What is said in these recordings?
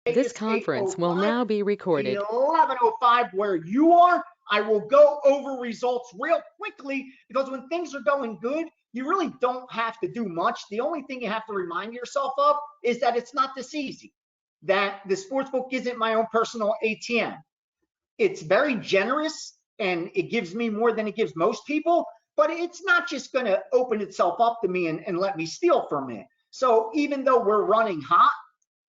This Vegas conference will 8:05, now be recorded. 11:05 where you are. I will go over results real quickly because when things are going good, you really don't have to do much. The only thing you have to remind yourself of is that it's not this easy, that the sportsbook isn't my own personal ATM. It's very generous and it gives me more than it gives most people, but it's not just going to open itself up to me and let me steal from it. So even though we're running hot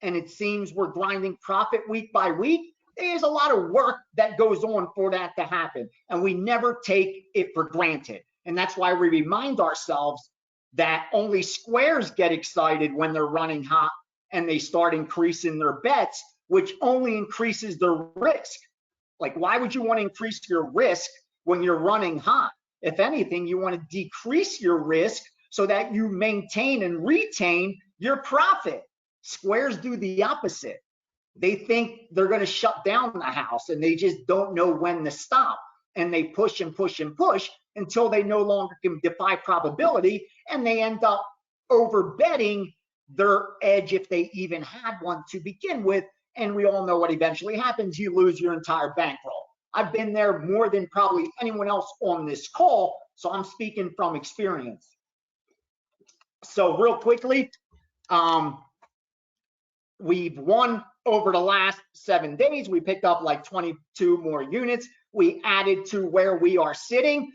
and it seems we're grinding profit week by week, there's a lot of work that goes on for that to happen. And we never take it for granted. And that's why we remind ourselves that only squares get excited when they're running hot and they start increasing their bets, which only increases their risk. Like, why would you want to increase your risk when you're running hot? If anything, you want to decrease your risk so that you maintain and retain your profit. Squares do the opposite. They think they're going to shut down the house and they just don't know when to stop. And they push and push and push until they no longer can defy probability, and they end up over betting their edge if they even had one to begin with. And we all know what eventually happens. You lose your entire bankroll. I've been there more than probably anyone else on this call, so I'm speaking from experience. So real quickly, we've won over the last 7 days. We picked up like 22 more units. We added to where we are sitting.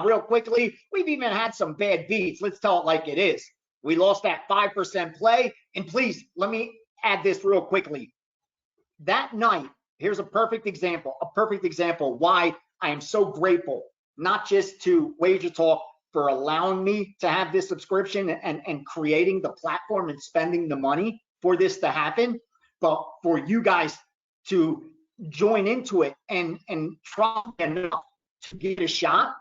Real quickly, we've even had some bad beats. Let's tell it like it is. We lost that 5% play. And please, let me add this real quickly. That night, here's a perfect example why I am so grateful, not just to Wager Talk for allowing me to have this subscription and creating the platform and spending the money for this to happen, but for you guys to join into it and try enough to get a shot.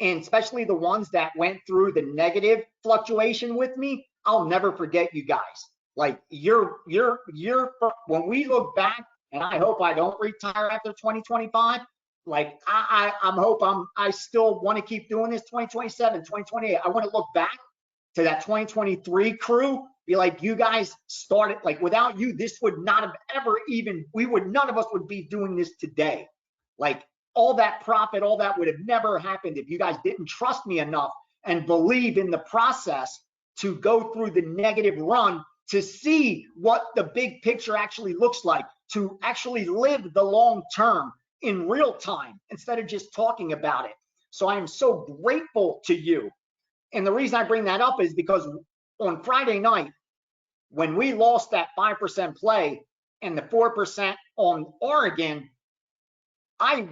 And especially the ones that went through the negative fluctuation with me, I'll never forget you guys. Like you're when we look back, and I hope I don't retire after 2025. Like I still want to keep doing this 2027, 2028. I want to look back to that 2023 crew, be like, you guys started, like without you, this would not have ever even, none of us would be doing this today. Like all that profit, all that would have never happened if you guys didn't trust me enough and believe in the process to go through the negative run to see what the big picture actually looks like, to actually live the long term in real time instead of just talking about it. So I am so grateful to you. And the reason I bring that up is because on Friday night, when we lost that 5% play and the 4% on Oregon, I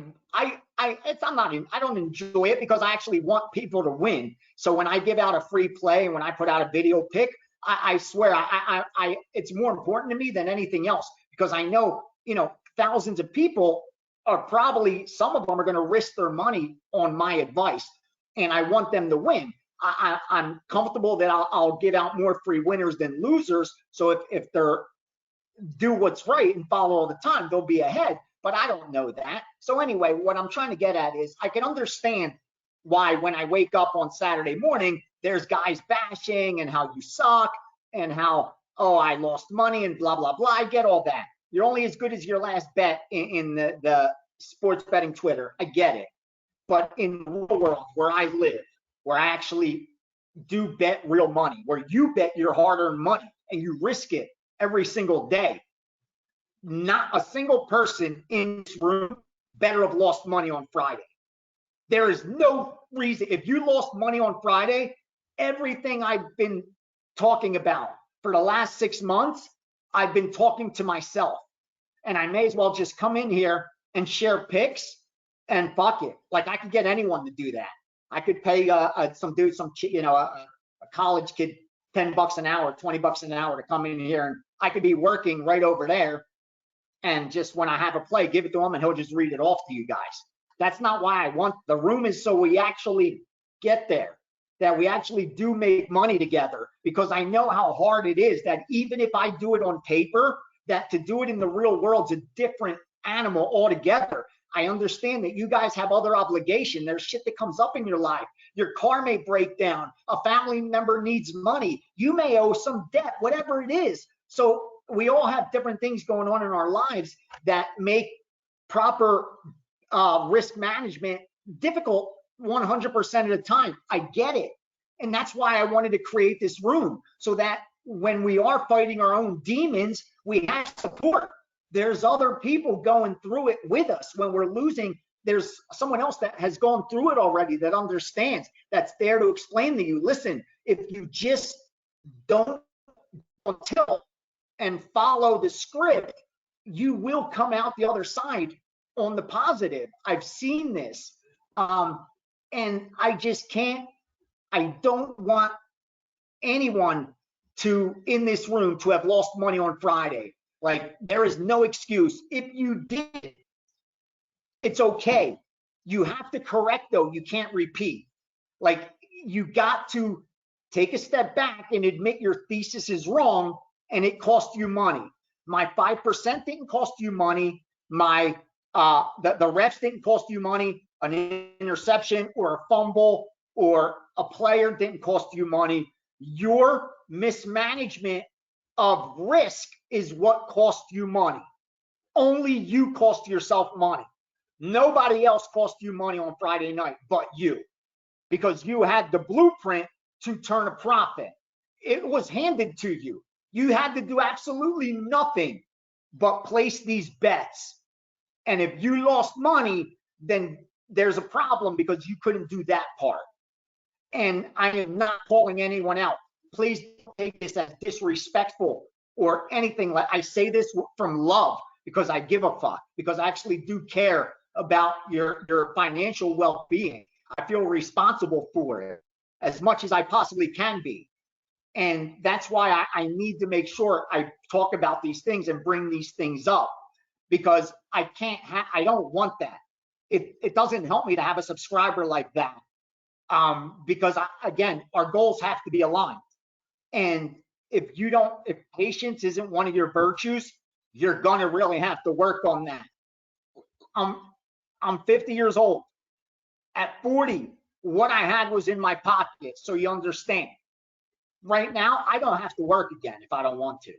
don't enjoy it because I actually want people to win. So when I give out a free play and when I put out a video pick, I swear it's more important to me than anything else, because I know, thousands of people are probably, some of them are going to risk their money on my advice, and I want them to win. I'm comfortable that I'll give out more free winners than losers. So if they're do what's right and follow all the time, they'll be ahead. But I don't know that. So anyway, what I'm trying to get at is I can understand why when I wake up on Saturday morning, there's guys bashing and how you suck and how, oh, I lost money and blah, blah, blah. I get all that. You're only as good as your last bet in the sports betting Twitter. I get it. But in the real world where I live, where I actually do bet real money, where you bet your hard-earned money and you risk it every single day, not a single person in this room better have lost money on Friday. There is no reason. If you lost money on Friday, everything I've been talking about for the last 6 months, I've been talking to myself. And I may as well just come in here and share picks and fuck it. Like I could get anyone to do that. I could pay some dude, a college kid, $10 an hour, $20 an hour to come in here, and I could be working right over there. And just when I have a play, give it to him and he'll just read it off to you guys. That's not why I want the room, is so we actually get there, that we actually do make money together, because I know how hard it is, that even if I do it on paper, that to do it in the real world's a different animal altogether. I understand that you guys have other obligation. There's shit that comes up in your life. Your car may break down. A family member needs money. You may owe some debt, whatever it is. So we all have different things going on in our lives that make proper risk management difficult 100% of the time. I get it. And that's why I wanted to create this room, so that when we are fighting our own demons, we have support. There's other people going through it with us. When we're losing, there's someone else that has gone through it already, that understands, that's there to explain to you, listen, if you just don't tilt and follow the script, you will come out the other side on the positive. I've seen this. And I just can't, I don't want anyone to, in this room, to have lost money on Friday. Like, there is no excuse. If you did, it's okay. You have to correct, though. You can't repeat. Like, you got to take a step back and admit your thesis is wrong and it cost you money. My 5% didn't cost you money. My the refs didn't cost you money. An interception or a fumble or a player didn't cost you money. Your mismanagement of risk is what cost you money. Only you cost yourself money. Nobody else cost you money on Friday night but you, because you had the blueprint to turn a profit. It was handed to you. You had to do absolutely nothing but place these bets. And if you lost money, then there's a problem, because you couldn't do that part. And I am not calling anyone out. Please don't take this as disrespectful or anything. Like, I say this from love, because I give a fuck, because I actually do care about your financial well-being. I feel responsible for it as much as I possibly can be. And that's why I need to make sure I talk about these things and bring these things up, because I don't want that. It doesn't help me to have a subscriber like that, because again, our goals have to be aligned. And if patience isn't one of your virtues, you're gonna really have to work on that. I'm 50 years old. At 40, what I had was in my pocket, so you understand. Right now, I don't have to work again if I don't want to.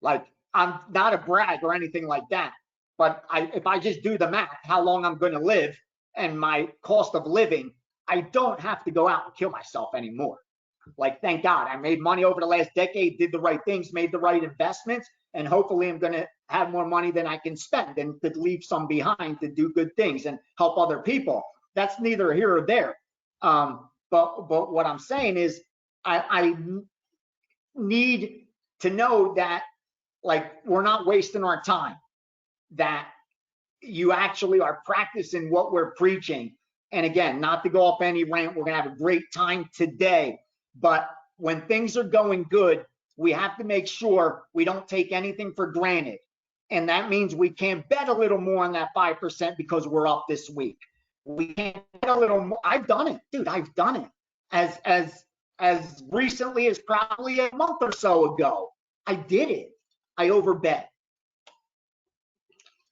Like, I'm not a brag or anything like that, but if I just do the math, how long I'm going to live and my cost of living, I don't have to go out and kill myself anymore. Like, thank God, I made money over the last decade, did the right things, made the right investments, and hopefully I'm going to have more money than I can spend and to leave some behind to do good things and help other people. That's neither here or there. But what I'm saying is, I need to know that, like, we're not wasting our time, that you actually are practicing what we're preaching. And again, not to go off any rant, we're gonna have a great time today, but when things are going good, we have to make sure we don't take anything for granted. And that means we can bet a little more on that 5% because we're up this week. We can bet a little more. I've done it, dude. I've done it as recently as probably a month or so ago. I did it. I overbet.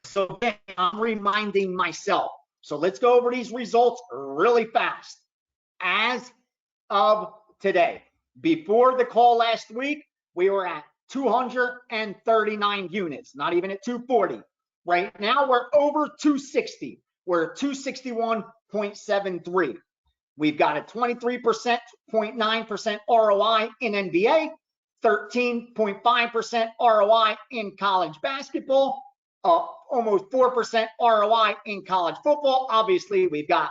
So then I'm reminding myself. So let's go over these results really fast. As of today, before the call last week, we were at 239 units, not even at 240. Right now, we're over 260. We're at 261.73. We've got a 23.9% ROI in NBA, 13.5% ROI in college basketball, almost 4% ROI in college football. Obviously, we've got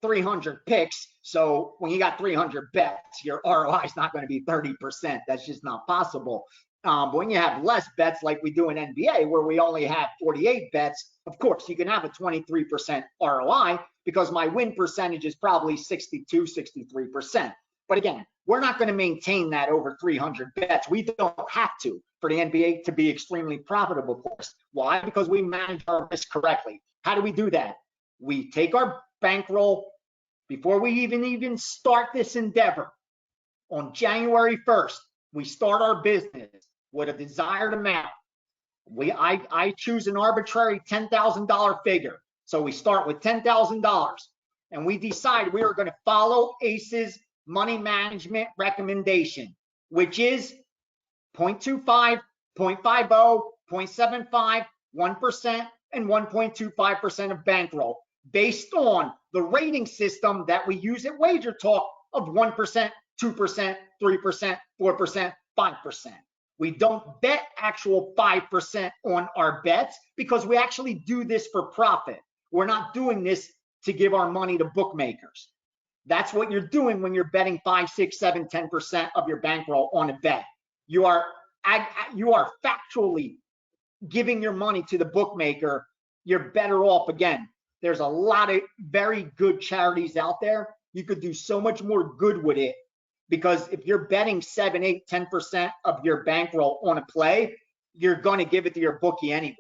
300 picks. So when you got 300 bets, your ROI is not going to be 30%. That's just not possible. But when you have less bets like we do in NBA, where we only have 48 bets, of course, you can have a 23% ROI because my win percentage is probably 62, 63%. But again, we're not going to maintain that over 300 bets. We don't have to for the NBA to be extremely profitable for us. Why? Because we manage our risk correctly. How do we do that? We take our bankroll before we even start this endeavor. On January 1st, we start our business with a desired amount. I choose an arbitrary $10,000 figure. So we start with $10,000 and we decide we are going to follow ACE's money management recommendation, which is 0.25 0.50, 0.75, 1%, and 1.25% of bankroll, based on the rating system that we use at Wager Talk of 1%, 2%, 3%, 4%, 5%. We don't bet actual 5% on our bets because we actually do this for profit. We're not doing this to give our money to bookmakers. That's what you're doing when you're betting 5, 6, 7, 10% of your bankroll on a bet. You are factually giving your money to the bookmaker. You're better off. Again, there's a lot of very good charities out there. You could do so much more good with it, because if you're betting 7, 8, 10% of your bankroll on a play, you're going to give it to your bookie anyway.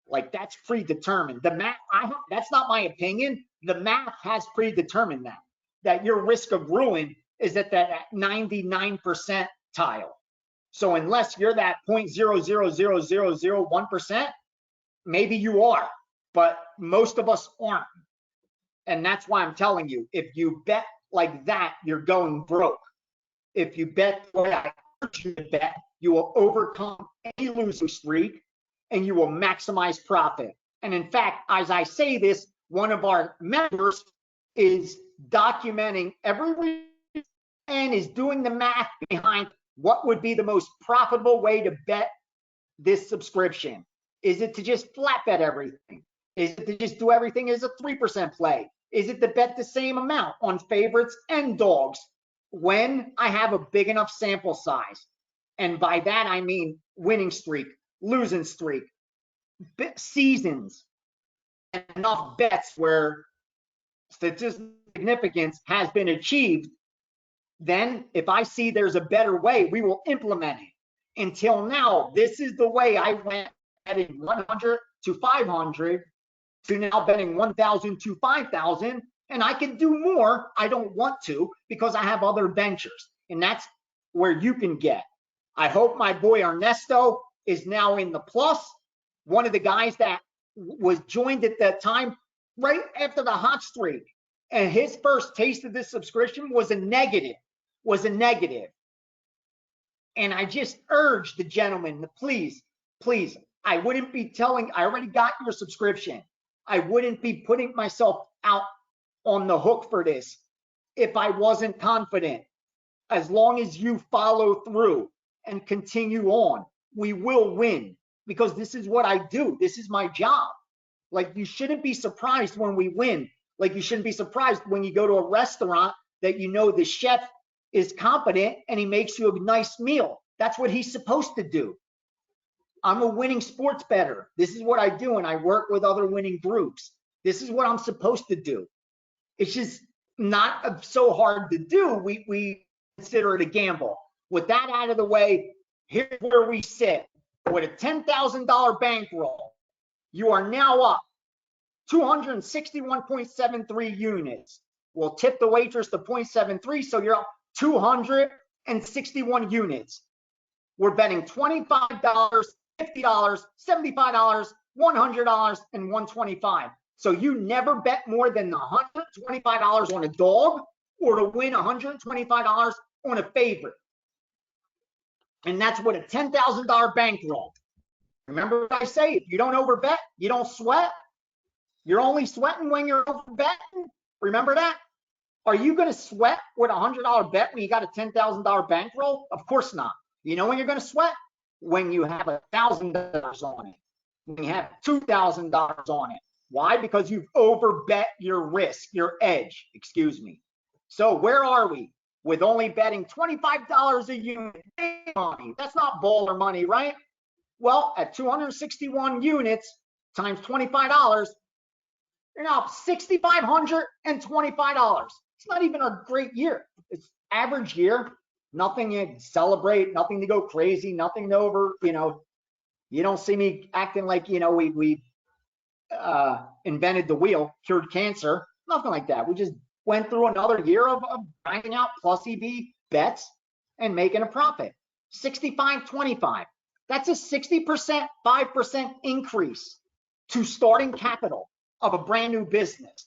Like, that's predetermined. The math, that's not my opinion. The math has predetermined that your risk of ruin is at that 99% tile. So unless you're that 0.00001%, maybe you are, but most of us aren't. And that's why I'm telling you, if you bet like that, you're going broke. If you bet the way I urge you to bet, you will overcome any losing streak and you will maximize profit. And in fact, as I say this, one of our members is documenting every week and is doing the math behind what would be the most profitable way to bet this subscription. Is it to just flat bet everything? Is it to just do everything as a 3% play? Is it to bet the same amount on favorites and dogs when I have a big enough sample size? And by that, I mean winning streak, losing streak, seasons, and enough bets where statistical significance has been achieved. Then if I see there's a better way, we will implement it. Until now, this is the way I went, betting 100 to 500 to now betting 1,000 to 5,000. And I can do more. I don't want to because I have other ventures. And that's where you can get. I hope my boy Ernesto is now in the plus. One of the guys that was joined at that time right after the hot streak. And his first taste of this subscription was a negative. And I just urge the gentleman to please, I wouldn't be telling, I already got your subscription. I wouldn't be putting myself out on the hook for this if I wasn't confident. As long as you follow through and continue on, we will win, because this is what I do. This is my job. Like, you shouldn't be surprised when we win. Like, you shouldn't be surprised when you go to a restaurant that you know the chef is competent and he makes you a nice meal. That's what he's supposed to do. I'm a winning sports bettor. This is what I do, and I work with other winning groups. This is what I'm supposed to do. It's just not so hard to do. We consider it a gamble. With that out of the way, here's where we sit. With a $10,000 bankroll, you are now up 261.73 units. We'll tip the waitress to 0.73, so you're up 261 units. We're betting $25, $50, $75, $100, and $125. So you never bet more than $125 on a dog or to win $125 on a favorite. And that's with a $10,000 bankroll. Remember what I say, if you don't overbet, you don't sweat. You're only sweating when you're overbetting. Remember that? Are you going to sweat with a $100 bet when you got a $10,000 bankroll? Of course not. You know when you're going to sweat? When you have $1,000 on it. When you have $2,000 on it. Why? Because you've overbet your risk, your edge, excuse me. So where are we? With only betting $25 a unit, money. That's not baller money, right? Well, at 261 units times $25, you're now up $6,525. It's not even a great year. It's average year. Nothing to celebrate, nothing to go crazy, nothing to over, you don't see me acting like, we invented the wheel, cured cancer, nothing like that. We just went through another year of grinding out plus EV bets and making a profit. 65-25. That's a 60%, 5% increase to starting capital of a brand new business.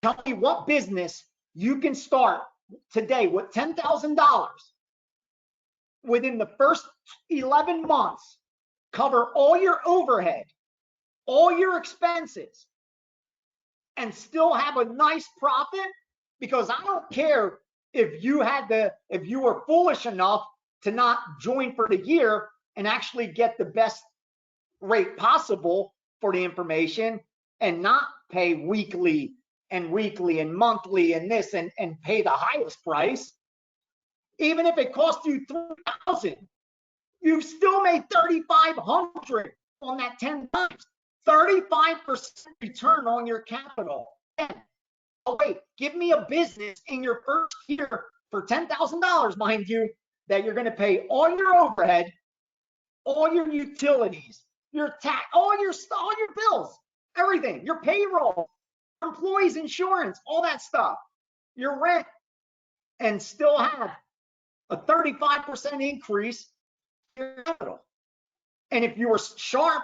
Tell me what business you can start today with $10,000 within the first 11 months, cover all your overhead, all your expenses, and still have a nice profit? Because I don't care if you were foolish enough to not join for the year and actually get the best rate possible for the information and not pay weekly and monthly and this and pay the highest price. Even if it cost you $3,000, you've still made $3,500 on that 10 times. 35% return on your capital. And, oh wait, give me a business in your first year for $10,000, mind you, that you're going to pay all your overhead, all your utilities, your tax, all your bills, everything, your payroll, employees' insurance, all that stuff, your rent, and still have a 35% increase in your capital. And if you were sharp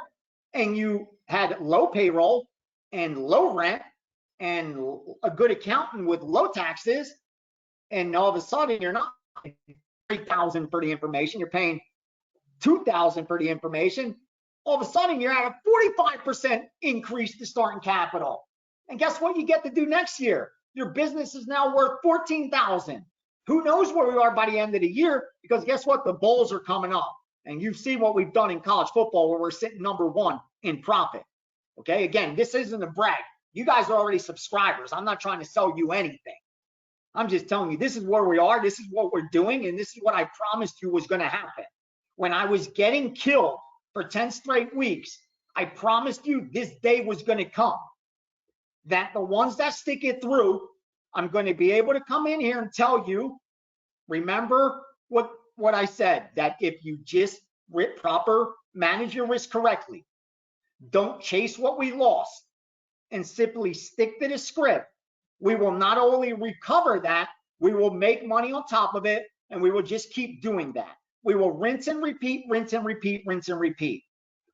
and you had low payroll and low rent and a good accountant with low taxes, and all of a sudden you're not paying $3,000 for the information, you're paying $2,000 for the information, all of a sudden you're at a 45% increase to starting capital. And guess what you get to do next year? Your business is now worth $14,000. Who knows where we are by the end of the year? Because guess what? The bowls are coming up. And you've seen what we've done in college football where we're sitting number one in profit. Okay, again, this isn't a brag. You guys are already subscribers. I'm not trying to sell you anything. I'm just telling you, this is where we are. This is what we're doing. And this is what I promised you was going to happen. When I was getting killed for 10 straight weeks, I promised you this day was going to come. That the ones that stick it through, I'm going to be able to come in here and tell you, remember what I said, that if you just manage your risk correctly, don't chase what we lost, and simply stick to the script, we will not only recover that, we will make money on top of it, and we will just keep doing that. We will rinse and repeat, rinse and repeat, rinse and repeat.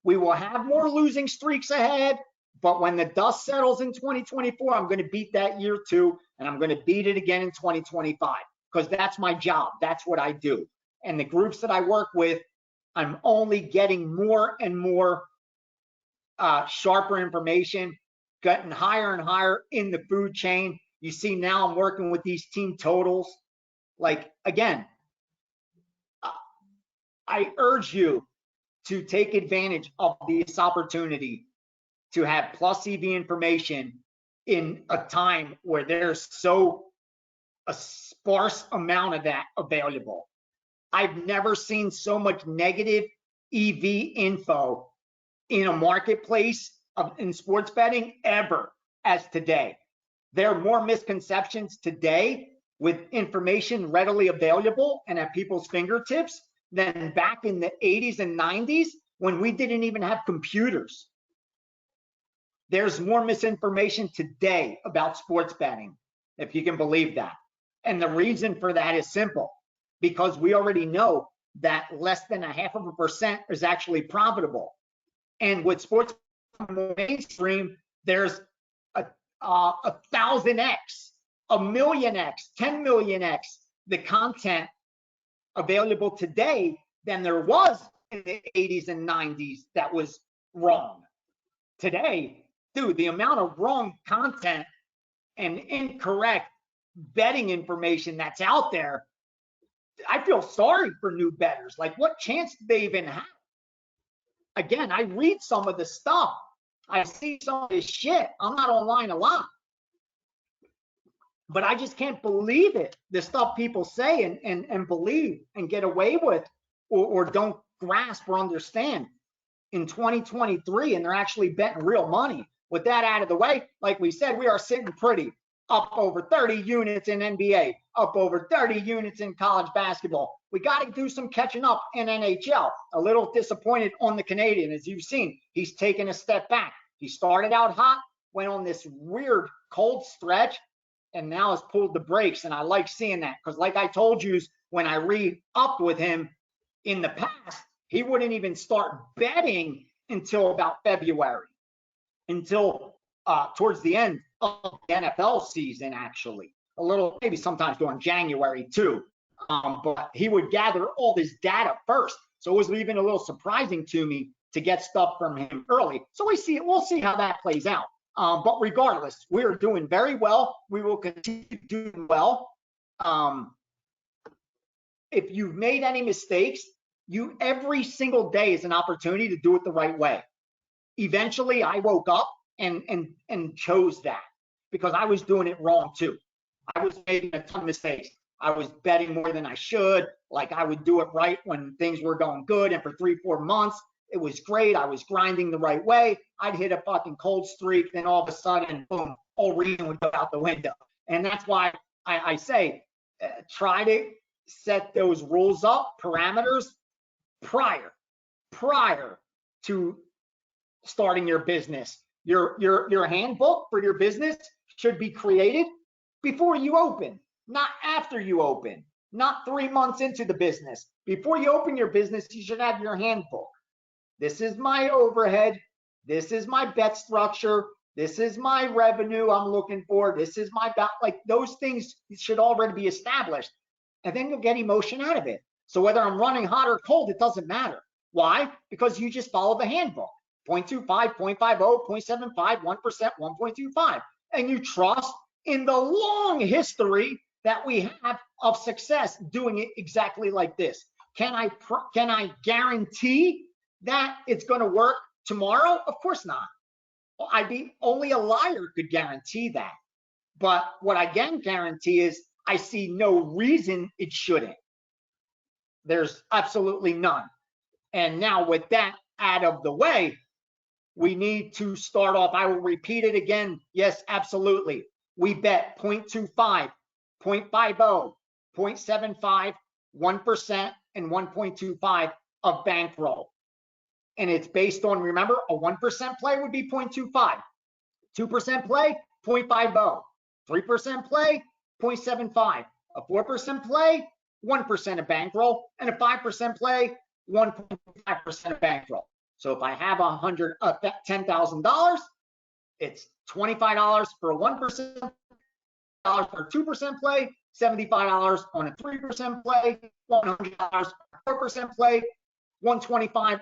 We will have more losing streaks ahead, but when the dust settles in 2024, I'm going to beat that year too, and I'm going to beat it again in 2025, because that's my job. That's what I do. And the groups that I work with, I'm only getting more and more sharper information, getting higher and higher in the food chain. You see now I'm working with these team totals. Like, again, I urge you to take advantage of this opportunity to have plus EV information in a time where there's a sparse amount of that available. I've never seen so much negative EV info in a marketplace in sports betting ever as today. There are more misconceptions today with information readily available and at people's fingertips than back in the 80s and 90s when we didn't even have computers. There's more misinformation today about sports betting, if you can believe that. And the reason for that is simple, because we already know that less than 0.5% is actually profitable. And with sports mainstream, there's a 1,000x, 1,000,000x, 10 millionx the content available today than there was in the 80s and 90s that was wrong. Today, dude, the amount of wrong content and incorrect betting information that's out there, I feel sorry for new bettors. Like, what chance do they even have? Again, I read some of the stuff. I see some of this shit. I'm not online a lot. But I just can't believe it. The stuff people say and believe and get away with or don't grasp or understand in 2023, and they're actually betting real money. With that out of the way, like we said, we are sitting pretty. Up over 30 units in NBA, up over 30 units in college basketball. We got to do some catching up in NHL. A little disappointed on the Canadian. As you've seen, he's taken a step back. He started out hot, went on this weird cold stretch, and now has pulled the brakes. And I like seeing that because, like I told you, when I read up with him in the past, he wouldn't even start betting until about February, until towards the end of the NFL season, actually. A little, maybe sometimes during January too. But he would gather all this data first. So it was even a little surprising to me to get stuff from him early. So we'll see how that plays out. But regardless, we're doing very well. We will continue doing well. If you've made any mistakes, every single day is an opportunity to do it the right way. Eventually, I woke up and chose that, because I was doing it wrong too. I was making a ton of mistakes. I was betting more than I should. Like, I would do it right when things were going good, and for 3-4 months, it was great. I was grinding the right way. I'd hit a fucking cold streak, then all of a sudden, boom, whole reason would go out the window. And that's why I say, try to set those rules up, parameters, prior to starting your business. Your handbook for your business should be created before you open, not after you open, not 3 months into the business. Before you open your business, you should have your handbook. This is my overhead. This is my bet structure. This is my revenue I'm looking for. This is my, like, those things should already be established. And then you'll get emotion out of it. So whether I'm running hot or cold, it doesn't matter. Why? Because you just follow the handbook. 0.25, 0.50, 0.75, 1%, 1.25. And you trust in the long history that we have of success doing it exactly like this. Can I guarantee that it's going to work tomorrow? Of course not. Well, only a liar could guarantee that. But what I can guarantee is I see no reason it shouldn't. There's absolutely none. And now with that out of the way, we need to start off. I will repeat it again. Yes, absolutely. We bet 0.25, 0.50, 0.75, 1%, and 1.25 of bankroll. And it's based on, remember, a 1% play would be 0.25, 2% play, 0.50, 3% play, 0.75, a 4% play, 1% of bankroll, and a 5% play, 1.5% of bankroll. So if I have $10,000, it's $25 for a 1%, for a 2% play, $75 on a 3% play, $100 for a 4% play, $125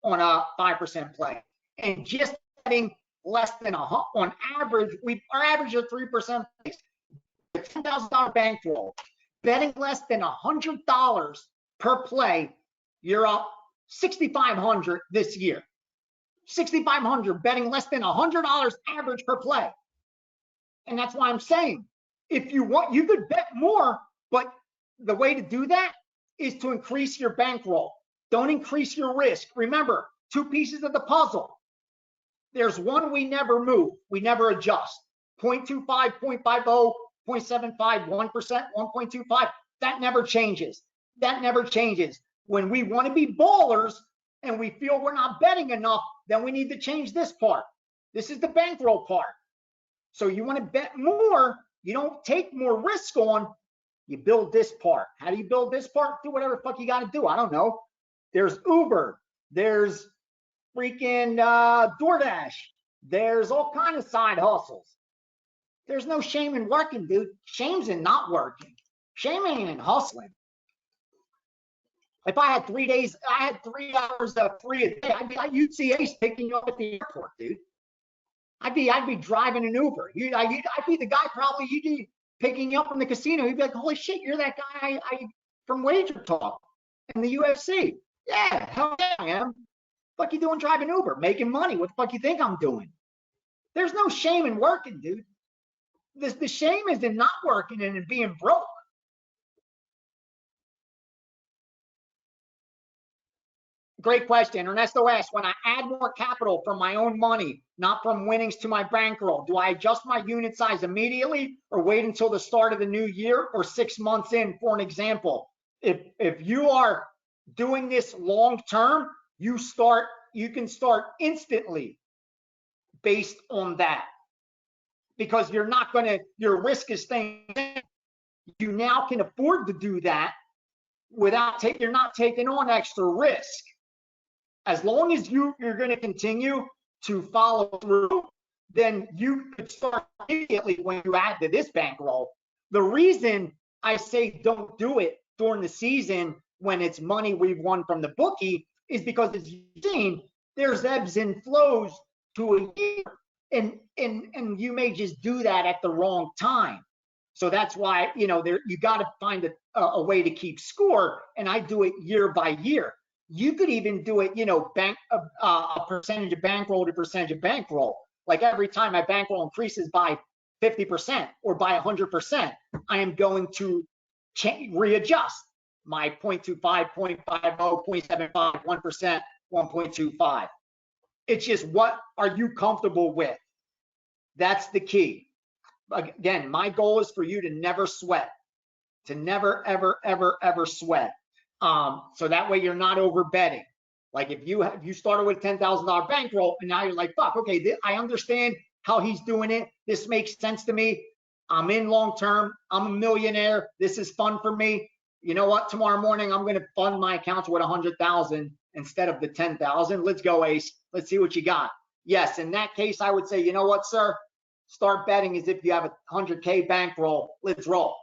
on a 5% play. And just betting less than on average, our average of 3% plays. $10,000 bankroll, betting less than $100 per play, you're up $6,500 this year. $6,500 betting less than $100 average per play. And that's why I'm saying, if you want, you could bet more, but the way to do that is to increase your bankroll. Don't increase your risk. Remember, 2 pieces of the puzzle. There's one we never move. We never adjust. 0.25, 0.50, 0.75, 1%, 1.25. That never changes. That never changes. When we want to be ballers and we feel we're not betting enough, then we need to change this part. This is the bankroll part. So you want to bet more. You don't take more risk on. You build this part. How do you build this part? Do whatever the fuck you got to do. I don't know. There's Uber. There's freaking DoorDash. There's all kinds of side hustles. There's no shame in working, dude. Shame's in not working. Shame ain't in hustling. If I had 3 days, I had 3 hours free a day, you'd see Ace picking you up at the airport, dude. I'd be driving an Uber. I'd be the guy probably you'd be picking you up from the casino. You'd be like, holy shit, you're that guy from Wager Talk in the UFC. Yeah, hell yeah, I am. What fuck you doing driving Uber? Making money. What the fuck you think I'm doing? There's no shame in working, dude. The shame is in not working and in being broke. Great question. Ernesto asks, when I add more capital from my own money, not from winnings to my bankroll, do I adjust my unit size immediately or wait until the start of the new year or 6 months in? For an example, if you are doing this long term, you can start instantly based on that, because you're not going to, your risk is staying. You now can afford to do that without you're not taking on extra risk. As long as you're going to continue to follow through, then you could start immediately when you add to this bankroll. The reason I say don't do it during the season when it's money we've won from the bookie is because, as you've seen, there's ebbs and flows to a year, and you may just do that at the wrong time. So that's why, you know, you got to find a way to keep score, and I do it year by year. You could even do it, you know, a percentage of bankroll to percentage of bankroll. Like every time my bankroll increases by 50% or by 100%, I am going to readjust my 0.25, 0.50, 0.75, 1%, 1.25. It's just, what are you comfortable with? That's the key. Again, my goal is for you to never sweat, to never, ever, ever, ever sweat. So that way you're not over betting. Like if you started with $10,000 bankroll and now you're like, fuck, okay, I understand how he's doing it. This makes sense to me. I'm in long term. I'm a millionaire. This is fun for me. You know what? Tomorrow morning I'm going to fund my accounts with 100,000 instead of the 10,000. Let's go, Ace. Let's see what you got. Yes, in that case, I would say, you know what, sir? Start betting as if you have a 100K bankroll. Let's roll.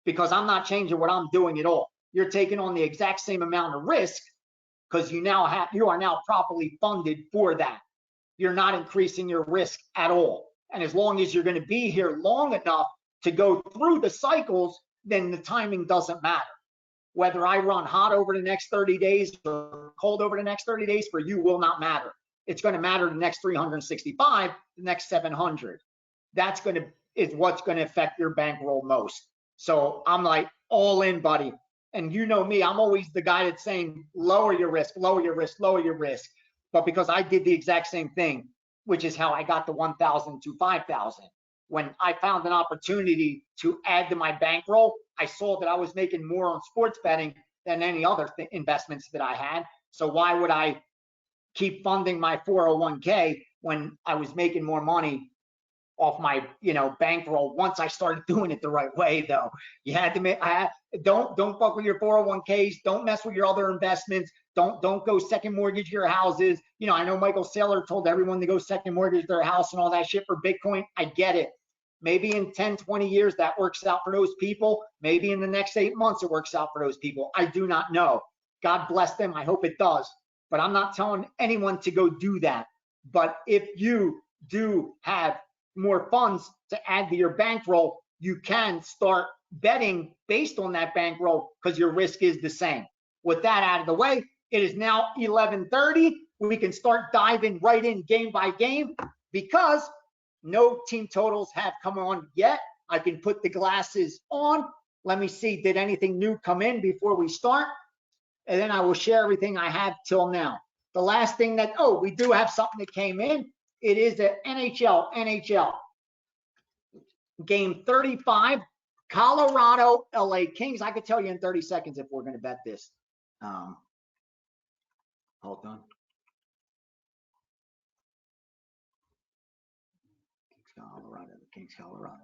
Because I'm not changing what I'm doing at all. You're taking on the exact same amount of risk because you are now properly funded for that. You're not increasing your risk at all. And as long as you're going to be here long enough to go through the cycles, then the timing doesn't matter. Whether I run hot over the next 30 days or cold over the next 30 days, for you will not matter. It's going to matter the next 365, the next 700. That's is what's going to affect your bankroll most. So I'm like, all in, buddy. And you know me, I'm always the guy that's saying, lower your risk, lower your risk, lower your risk. But because I did the exact same thing, which is how I got the 1,000 to 5,000. When I found an opportunity to add to my bankroll, I saw that I was making more on sports betting than any other investments that I had. So why would I keep funding my 401k when I was making more money off my, you know, bankroll? Once I started doing it the right way, though, you had to make. Don't fuck with your 401ks. Don't mess with your other investments. Don't go second mortgage your houses. You know, I know Michael Saylor told everyone to go second mortgage their house and all that shit for Bitcoin. I get it. Maybe in 10, 20 years that works out for those people. Maybe in the next 8 months it works out for those people. I do not know. God bless them. I hope it does. But I'm not telling anyone to go do that. But if you do have more funds to add to your bankroll, you can start betting based on that bankroll because your risk is the same. With that out of the way, it is now 11:30. We can start diving right in game by game because no team totals have come on yet. I can put the glasses on. Let me see, did anything new come in before we start? And then I will share everything I have till now. The last thing that, we do have something that came in. It is the NHL. Game 35, Colorado, LA Kings. I could tell you in 30 seconds if we're going to bet this. Hold on. Kings, Colorado.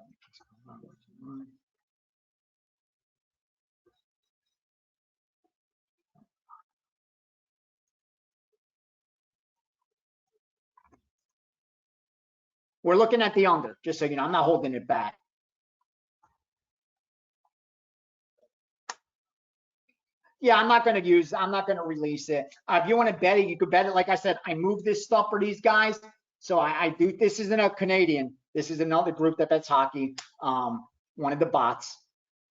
We're looking at the under, just so you know. I'm not holding it back. Yeah, I'm not going to release it. If you want to bet it, you could bet it. Like I said, I move this stuff for these guys. So I do. This isn't a Canadian. This is another group that bets hockey. One of the bots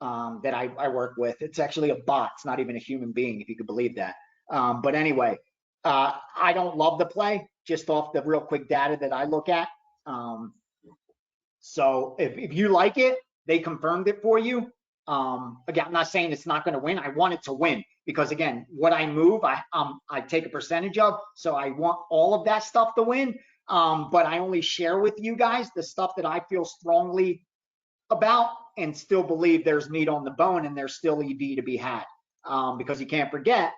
that I work with. It's actually a bot. It's not even a human being, if you could believe that. But anyway, I don't love the play, just off the real quick data that I look at. So if you like it, they confirmed it for you. Again, I'm not saying it's not going to win. I want it to win because, again, what I move, I take a percentage of. So I want all of that stuff to win. But I only share with you guys the stuff that I feel strongly about and still believe there's meat on the bone and there's still EV to be had. Because you can't forget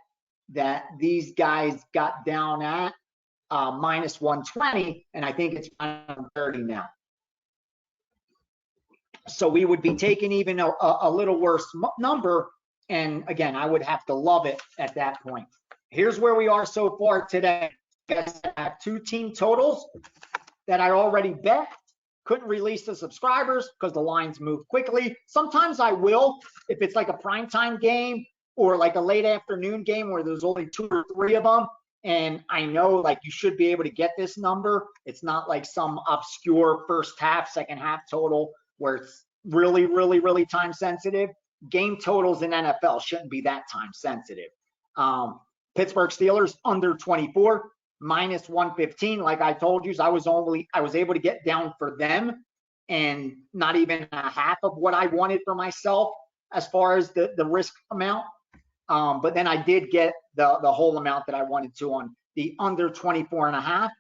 that these guys got down at minus 120, and I think it's minus 130 now. So we would be taking even a little worse number. And again, I would have to love it at that point. Here's where we are so far today. I have 2 team totals that I already bet. Couldn't release the subscribers because the lines move quickly. Sometimes I will, if it's like a primetime game or like a late afternoon game where there's only 2 or 3 of them, and I know like you should be able to get this number. It's not like some obscure first half, second half total where it's really, really, really time sensitive. Game totals in NFL shouldn't be that time sensitive. Pittsburgh Steelers under 24, minus 115. Like I told you, I was able to get down for them and not even a half of what I wanted for myself as far as the risk amount. But then I did get the whole amount that I wanted to on the under 24 and a half,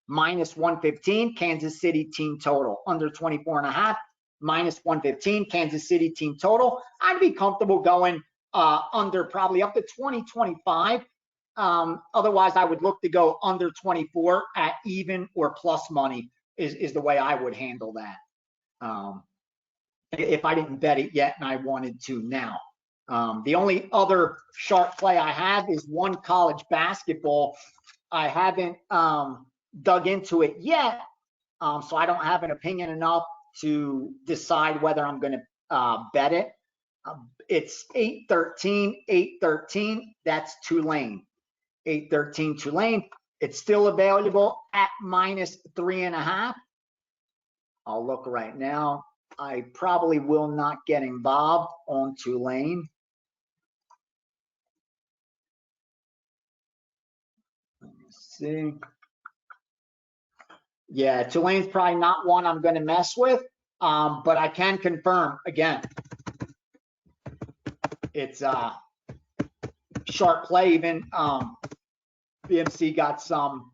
minus 115, Kansas City team total. Under 24 and a half, minus 115, Kansas City team total. I'd be comfortable going under probably up to 20-25. Otherwise, I would look to go under 24 at even or plus money is the way I would handle that. If I didn't bet it yet and I wanted to now. The only other sharp play I have is one college basketball. I haven't dug into it yet, so I don't have an opinion enough to decide whether I'm going to bet it. It's 8-13. That's Tulane. 8-13 Tulane. It's still available at minus 3.5. I'll look right now. I probably will not get involved on Tulane. Let me see. Yeah, Tulane's probably not one I'm going to mess with, but I can confirm again. It's a sharp play. Even BMC got some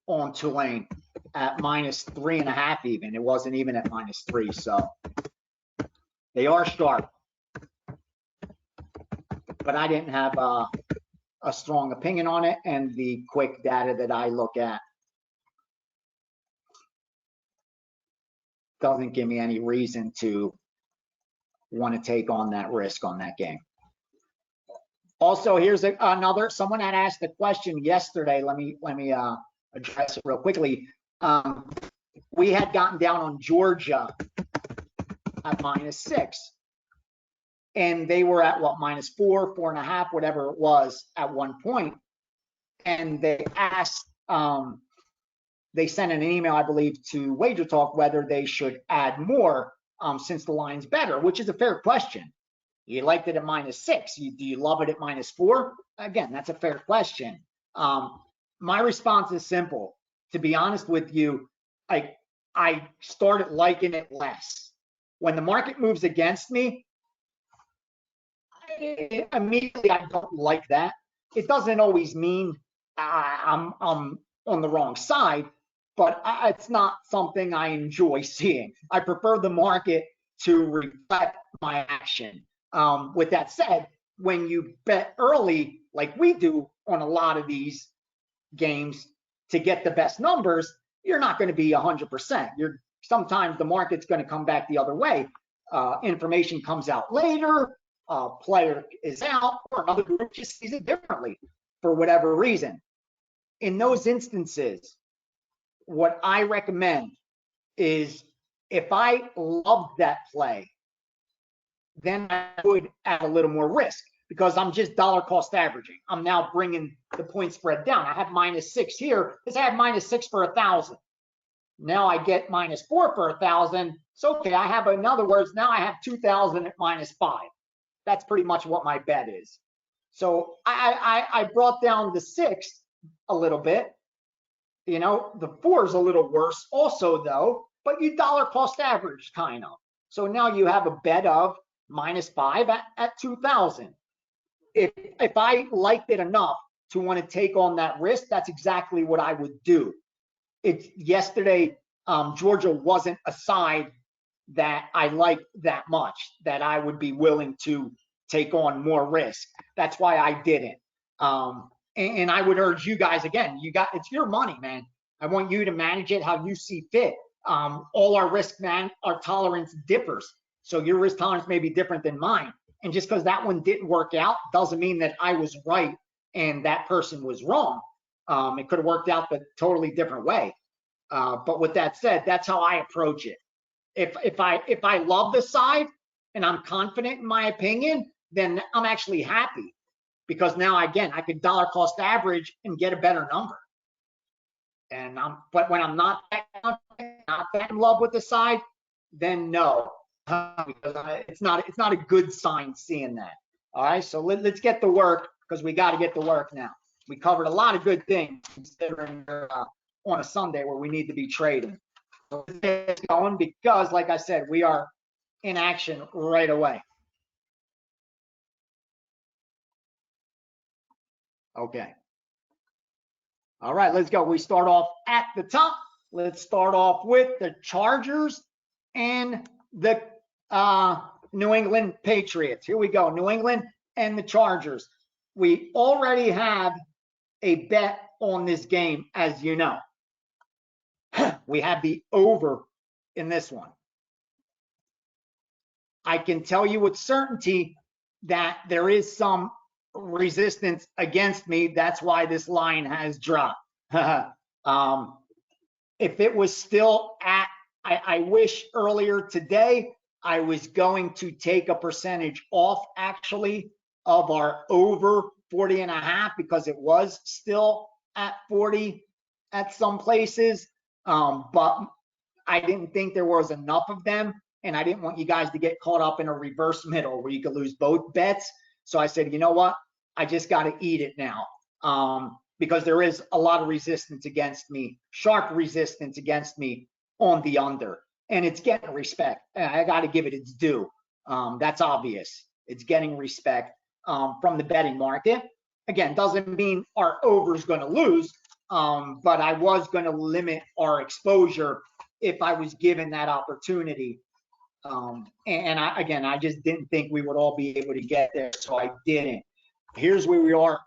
on Tulane at minus 3.5 even. It wasn't even at minus 3, so they are sharp. But I didn't have a strong opinion on it, and the quick data that I look at doesn't give me any reason to want to take on that risk on that game. Also, here's another, someone had asked a question yesterday. Let me address it real quickly. We had gotten down on Georgia at minus 6, and they were at what, minus 4, 4.5, whatever it was at one point. And they asked, they sent an email, I believe, to Wager Talk whether they should add more since the line's better, which is a fair question. You liked it at minus 6. Do you love it at minus 4? Again, that's a fair question. My response is simple. To be honest with you, I started liking it less. When the market moves against me, immediately I don't like that. It doesn't always mean I'm on the wrong side, but it's not something I enjoy seeing. I prefer the market to reflect my action. With that said, when you bet early, like we do on a lot of these games to get the best numbers, you're not going to be 100%. Sometimes the market's going to come back the other way. Information comes out later, player is out, or another group just sees it differently for whatever reason. In those instances, what I recommend is if I love that play, then I would add a little more risk because I'm just dollar cost averaging. I'm now bringing the point spread down. I have minus 6 here because I had minus 6 for 1,000. Now I get minus 4 for 1,000. So okay, I have, in other words, now I have 2,000 at minus 5. That's pretty much what my bet is. So I brought down the 6 a little bit. You know, the 4 is a little worse also though, but you dollar cost average kind of. So now you have a bet of minus 5 at 2,000. If I liked it enough to want to take on that risk, that's exactly what I would do. Yesterday, Georgia wasn't a side that I liked that much, that I would be willing to take on more risk. That's why I didn't. And I would urge you guys, again, it's your money, man. I want you to manage it how you see fit. All our risk, man, our tolerance differs. So your risk tolerance may be different than mine. And just because that one didn't work out doesn't mean that I was right and that person was wrong. It could have worked out the totally different way. But with that said, that's how I approach it. If I love the side and I'm confident in my opinion, then I'm actually happy, because now again I can dollar cost average and get a better number. And but when I'm not that confident, not that in love with the side, then no, because it's not a good sign seeing that. All right, so let's get to work, because we got to get to work now. We covered a lot of good things considering on a Sunday where we need to be trading. So let's get going, because like I said, we are in action right away. Okay. All right, let's go. We start off at the top. Let's start off with the Chargers and the New England Patriots. Here we go. New England and the Chargers. We already have a bet on this game, as you know. We have the over in this one. I can tell you with certainty that there is some resistance against me. That's why this line has dropped. If it was still at, I wish earlier today I was going to take a percentage off actually of our over 40.5, because it was still at 40 at some places. But I didn't think there was enough of them, and I didn't want you guys to get caught up in a reverse middle where you could lose both bets. So I said, you know what? I just got to eat it now, because there is a lot of resistance against me, sharp resistance against me on the under, and it's getting respect. I got to give it its due. That's obvious. It's getting respect from the betting market. Again, doesn't mean our over is going to lose, but I was going to limit our exposure if I was given that opportunity. I just didn't think we would all be able to get there, so I didn't. Here's where we are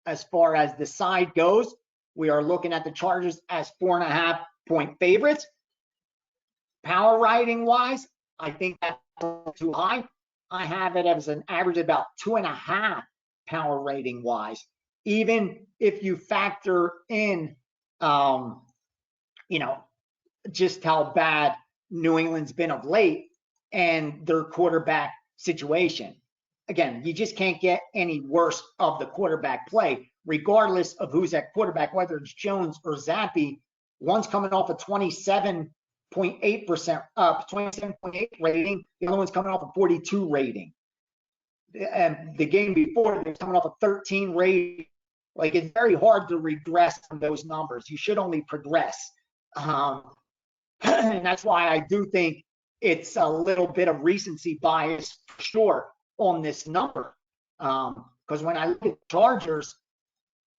as far as the side goes. We are looking at the Chargers as 4.5-point favorites. Power rating wise, I think that's too high. I have it as an average about 2.5 power rating wise. Even if you factor in, just how bad New England's been of late and their quarterback situation. Again, you just can't get any worse of the quarterback play, regardless of who's at quarterback, whether it's Jones or Zappi. One's coming off a 27.8%, 27.8 rating. The other one's coming off a 42 rating. And the game before, they're coming off a 13 rating. Like, it's very hard to regress from those numbers. You should only progress. And that's why I do think it's a little bit of recency bias for sure on this number. Because when I look at the Chargers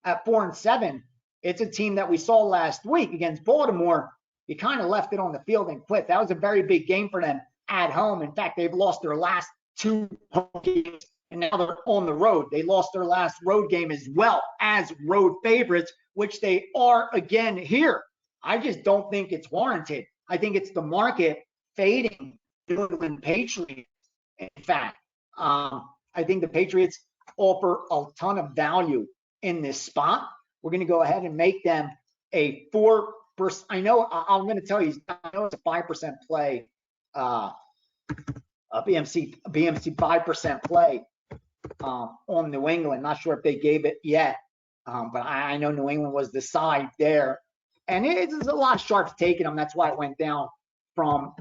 at 4-7, it's a team that we saw last week against Baltimore. You kind of left it on the field and quit. That was a very big game for them at home. In fact, they've lost their last 2 home games, and now they're on the road. They lost their last road game as well as road favorites, which they are again here. I just don't think it's warranted. I think it's the market fading New England Patriots. In fact, I think the Patriots offer a ton of value in this spot. We're going to go ahead and make them a 4%. I know I'm going to tell you, I know it's a 5% play, a BMC 5% play on New England. Not sure if they gave it yet, but I know New England was the side there. And it's a lot of sharps taking them. That's why it went down from,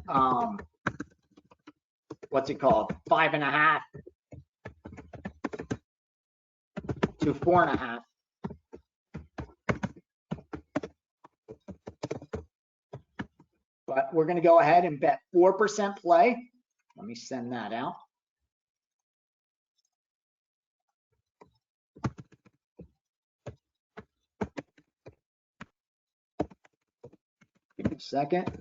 what's it called, 5.5 to 4.5. But we're going to go ahead and bet 4% play. Let me send that out. Give me a second.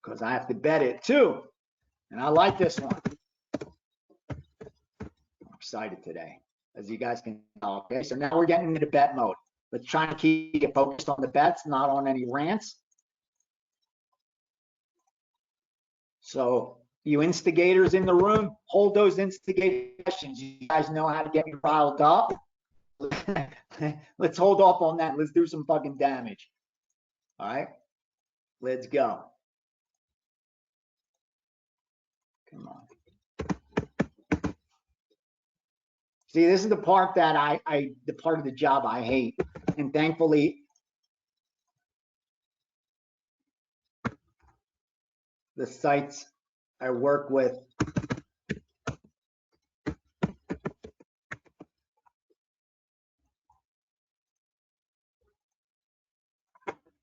Because I have to bet it too. And I like this one. I'm excited today, as you guys can tell. Okay, so now we're getting into bet mode. Let's try to keep it focused on the bets, not on any rants. So you instigators in the room, hold those instigator questions. You guys know how to get me riled up. Let's hold off on that. Let's do some fucking damage. All right, let's go. Come on. See, this is the part that the part of the job I hate. And thankfully, the sites I work with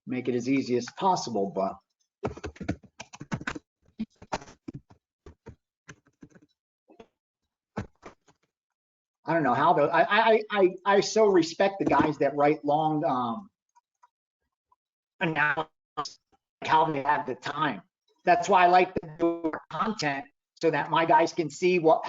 make it as easy as possible, but I don't know how to. I so respect the guys that write long analysis, how they have the time. That's why I like to do content so that my guys can see what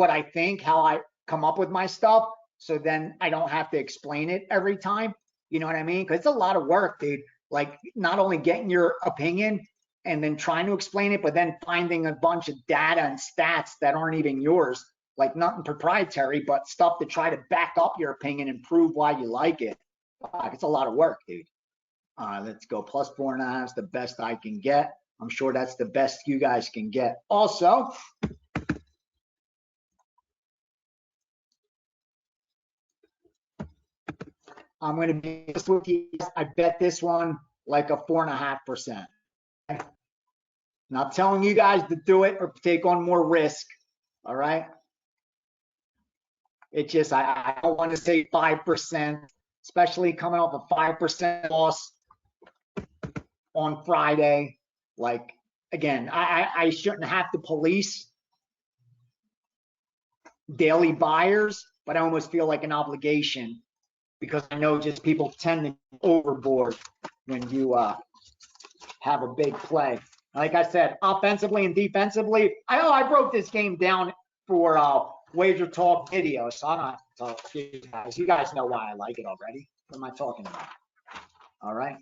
I think, how I come up with my stuff. So then I don't have to explain it every time. You know what I mean? Because it's a lot of work, dude. Like not only getting your opinion and then trying to explain it, but then finding a bunch of data and stats that aren't even yours. Like nothing proprietary, but stuff to try to back up your opinion and prove why you like it. It's a lot of work, dude. Let's go plus 4.5 is the best I can get. I'm sure that's the best you guys can get. Also, I'm going to be honest with you. I bet this one like a 4.5%. Not telling you guys to do it or take on more risk. All right. It just, I don't want to say 5%, especially coming off a 5% loss on Friday. Like, again, I shouldn't have to police daily buyers, but I almost feel like an obligation because I know just people tend to go overboard when you have a big play. Like I said, offensively and defensively, I broke this game down for Wager Talk video, so I don't have to talk to you guys. You guys know why I like it already. What am I talking about? All right.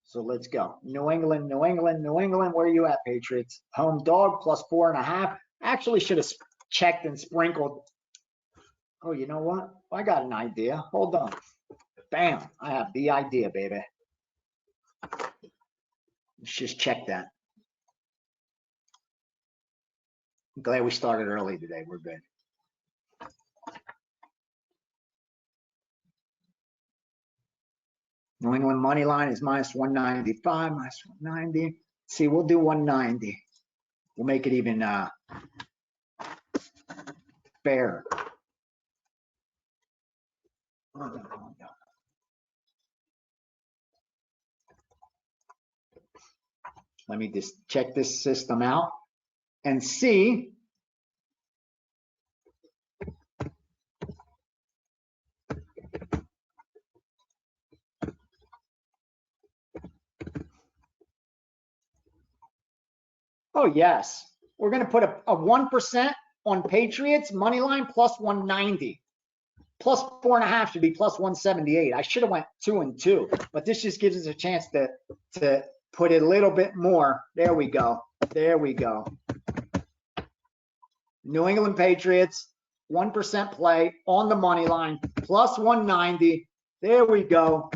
So let's go. New England, New England, New England. Where are you at, Patriots? Home dog plus 4.5. Actually should have checked and sprinkled. Oh, you know what? I got an idea. Hold on. Bam. I have the idea, baby. Let's just check that. I'm glad we started early today. We're good. New England money line is minus 195, minus 190. See, we'll do 190. We'll make it even fair. Let me just check this system out and see. Oh, yes. We're going to put a 1% on Patriots money line plus 190. Plus 4.5 should be plus 178. I should have went 2 and 2, but this just gives us a chance to put it a little bit more. There we go. There we go. New England Patriots, 1% play on the money line, plus 190. There we go.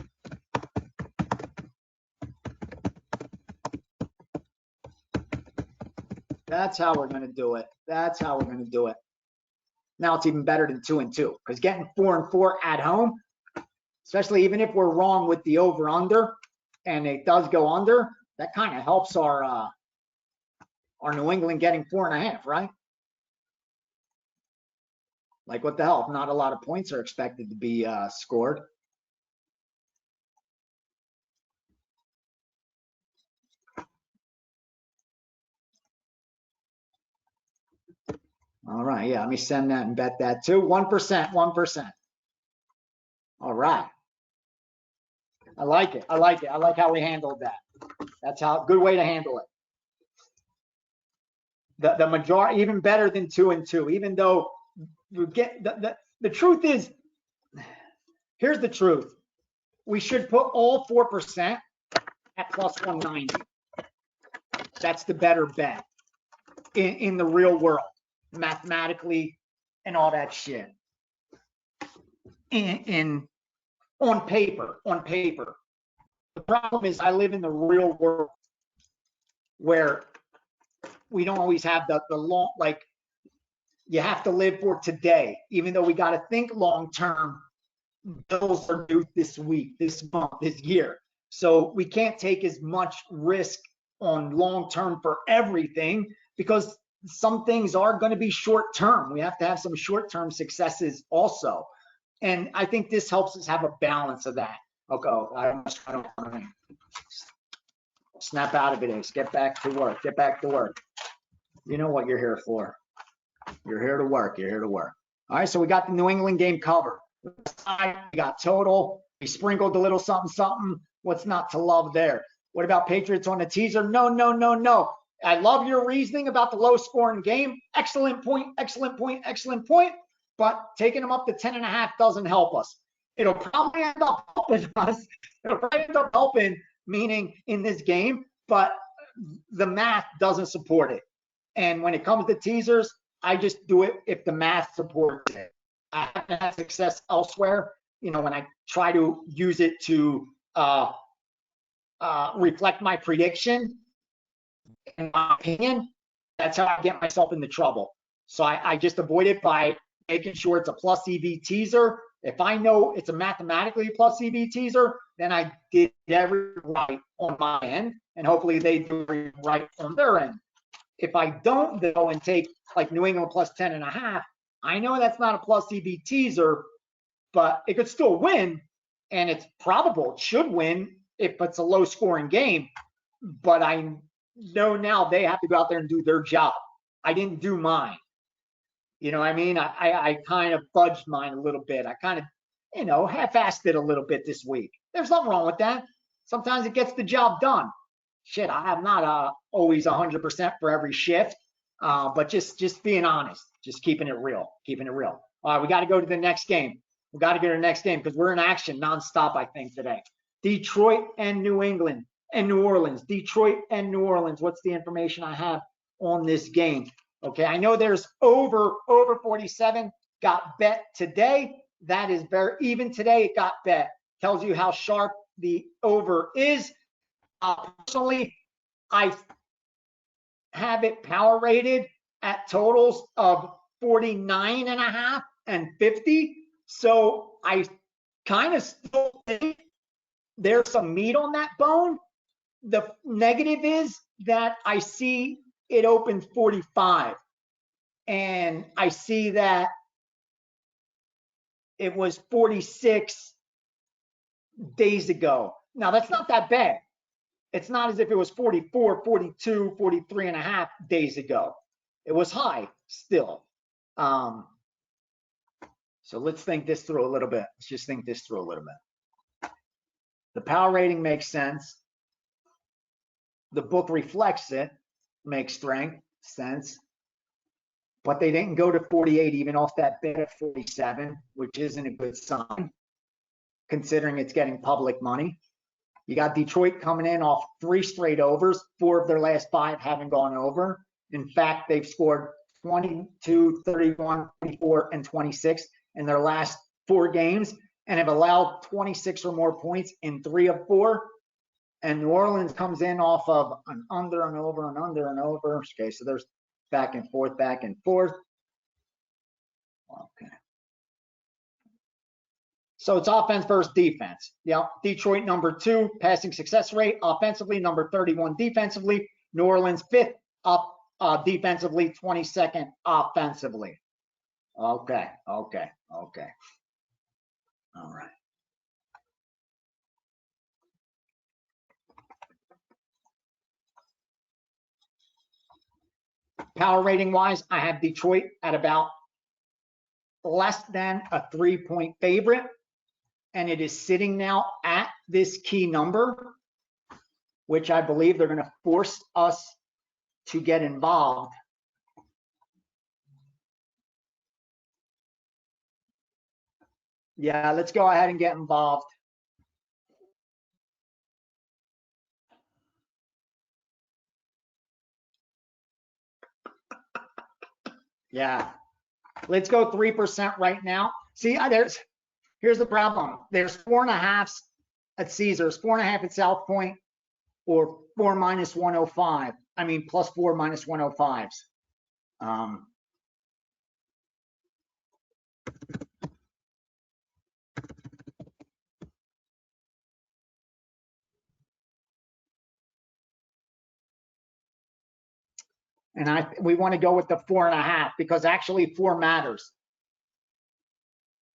That's how we're going to do it. That's how we're going to do it. Now it's even better than 2 and 2 because getting 4 and 4 at home, especially even if we're wrong with the over under and it does go under, that kind of helps our New England getting 4.5, right? Like what the hell? Not a lot of points are expected to be scored. All right, yeah, let me send that and bet that too. 1%, 1%. All right. I like it. I like it. I like how we handled that. That's how good way to handle it. The majority even better than 2 and 2, even though you get the truth is, here's the truth. We should put all 4% at plus 190. That's the better bet in the real world, mathematically and all that shit. in on paper. On paper, the problem is I live in the real world where we don't always have the long, like, you have to live for today. Even though we got to think long term, bills are due this week, this month, this year. So we can't take as much risk on long term for everything, because some things are going to be short term. We have to have some short term successes also. And I think this helps us have a balance of that. Okay, I don't snap out of it, Ace. Get back to work. Get back to work. You know what you're here for. You're here to work. You're here to work. All right, so we got the New England game covered. We got total. We sprinkled a little something, something. What's not to love there? What about Patriots on the teaser? No, no, no, no. I love your reasoning about the low scoring game. Excellent point, excellent point, excellent point. But taking them up to 10.5 doesn't help us. It'll probably end up helping us. It'll probably end up helping, meaning in this game, but the math doesn't support it. And when it comes to teasers, I just do it if the math supports it. I haven't had success elsewhere. You know, when I try to use it to reflect my prediction, in my opinion, that's how I get myself into trouble. So I just avoid it by making sure it's a plus EV teaser. If I know it's a mathematically plus EV teaser, then I did everything right on my end, and hopefully they do everything right on their end. If I don't go and take like New England plus 10.5, I know that's not a plus EV teaser, but it could still win, and it's probable it should win if it's a low scoring game. But I know now they have to go out there and do their job. I didn't do mine. You know what I mean? I kind of fudged mine a little bit. I kind of, you know, half-assed it a little bit this week. There's nothing wrong with that. Sometimes it gets the job done. Shit, I'm not always 100% for every shift, but just being honest, just keeping it real, keeping it real. All right, we got to go to the next game. We got to go to the next game because we're in action nonstop, I think, today. Detroit and New England and New Orleans. Detroit and New Orleans. What's the information I have on this game? Okay, I know there's over 47 got bet today. That is very even today. It got bet. Tells you how sharp the over is. Personally, I have it power rated at totals of 49.5 and 50. So I kind of still think there's some meat on that bone. The negative is that I see it opens 45, and I see that it was 46 days ago. Now that's not that bad. It's not as if it was 44, 42, 43.5 days ago. It was high still. So let's think this through a little bit. Let's just think this through a little bit. The power rating makes sense. The book reflects it, makes sense. But they didn't go to 48 even off that bid at 47, which isn't a good sign, considering it's getting public money. You got Detroit coming in off 3 straight overs. 4 of their last 5 haven't gone over. In fact, they've scored 22, 31, 24, and 26 in their last 4 games and have allowed 26 or more points in 3 of 4. And New Orleans comes in off of an under and over and under and over. Okay, so there's back and forth, back and forth. Okay. So it's offense versus defense. Yeah, Detroit number 2 passing success rate offensively, number 31 defensively. New Orleans 5th up defensively, 22nd offensively. Okay. All right. Power rating wise, I have Detroit at about less than a 3-point favorite, and it is sitting now at this key number, which I believe they're going to force us to get involved. Yeah, let's go ahead and get involved. Yeah, let's go 3% right now. See, Here's the problem. There's 4.5s at Caesars, 4.5 at South Point, or 4 minus 105. I mean, plus 4 minus 105s. And we want to go with the 4.5 because actually 4 matters.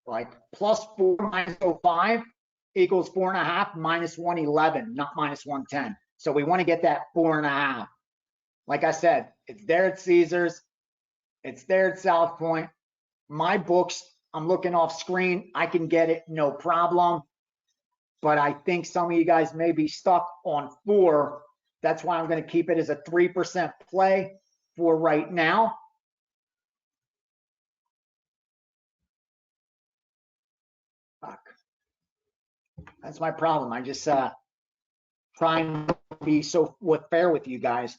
Like plus 4 minus 05 equals 4.5 minus 111, not minus 110. So we want to get that 4.5. Like I said, it's there at Caesars. It's there at South Point. My books, I'm looking off screen. I can get it, no problem. But I think some of you guys may be stuck on 4. That's why I'm going to keep it as a 3% play for right now. Fuck. That's my problem. I just trying to be so fair with you guys.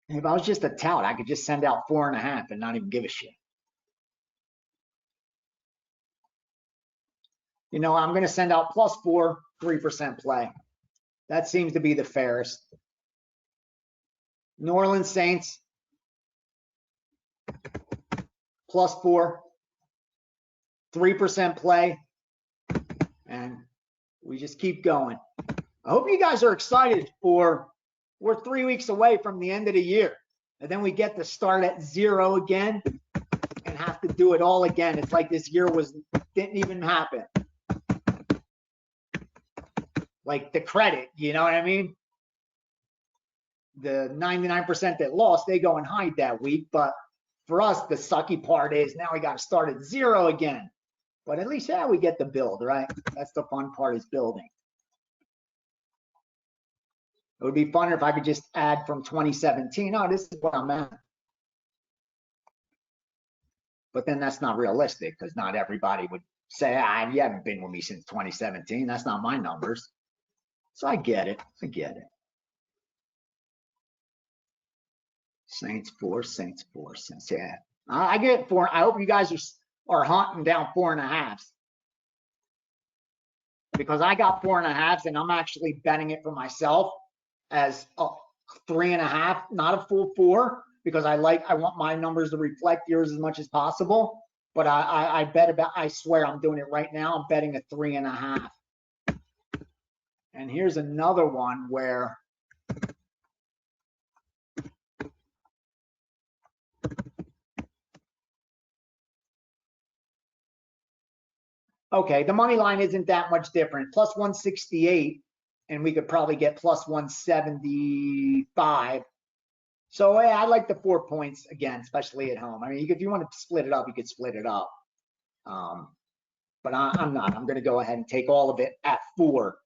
If I was just a tout, I could just send out 4.5 and not even give a shit. You know, I'm going to send out plus 4, 3% play. That seems to be the fairest. New Orleans Saints, plus 4, 3% play. And we just keep going. I hope you guys are excited for, we're 3 weeks away from the end of the year. And then we get to start at 0 again and have to do it all again. It's like this year didn't even happen. Like the credit, you know what I mean? The 99% that lost, they go and hide that week. But for us, the sucky part is now we got to start at 0 again. But at least, yeah, we get to build, right? That's the fun part, is building. It would be funner if I could just add from 2017. Oh, this is what I'm at. But then that's not realistic because not everybody would say, you haven't been with me since 2017. That's not my numbers. So I get it. I get it. Saints 4, Saints 4, Saints. Yeah. I get 4. I hope you guys are hunting down 4.5s. Because I got 4.5s and I'm actually betting it for myself as a 3.5, not a full 4, because I want my numbers to reflect yours as much as possible. But I swear I'm doing it right now. I'm betting a 3.5. And here's another one where okay, the money line isn't that much different. Plus 168, and we could probably get plus 175. So yeah, I like the 4 points again, especially at home. I mean, if you want to split it up, you could split it up. But I'm not. I'm going to go ahead and take all of it at 4.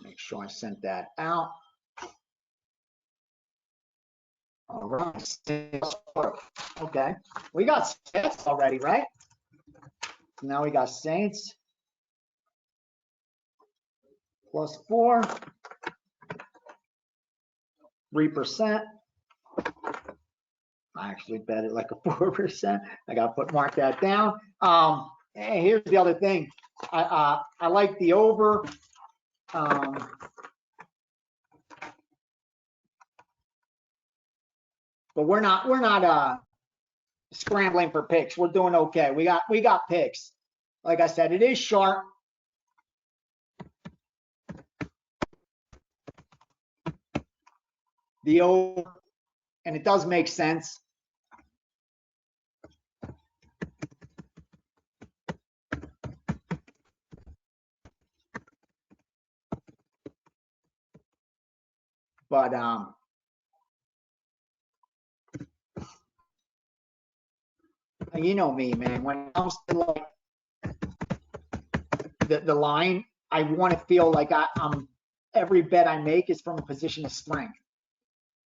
Make sure I sent that out. All right. Okay. We got Saints already, right? Now we got Saints. Plus 4. 3%. I actually bet it like a 4%. I got to mark that down. And here's the other thing. I like the over. But we're not scrambling for picks. We're doing okay. We got picks. Like I said, it is sharp. The over, and it does make sense. But you know me, man. When it comes to like the line, I want to feel like I'm every bet I make is from a position of strength.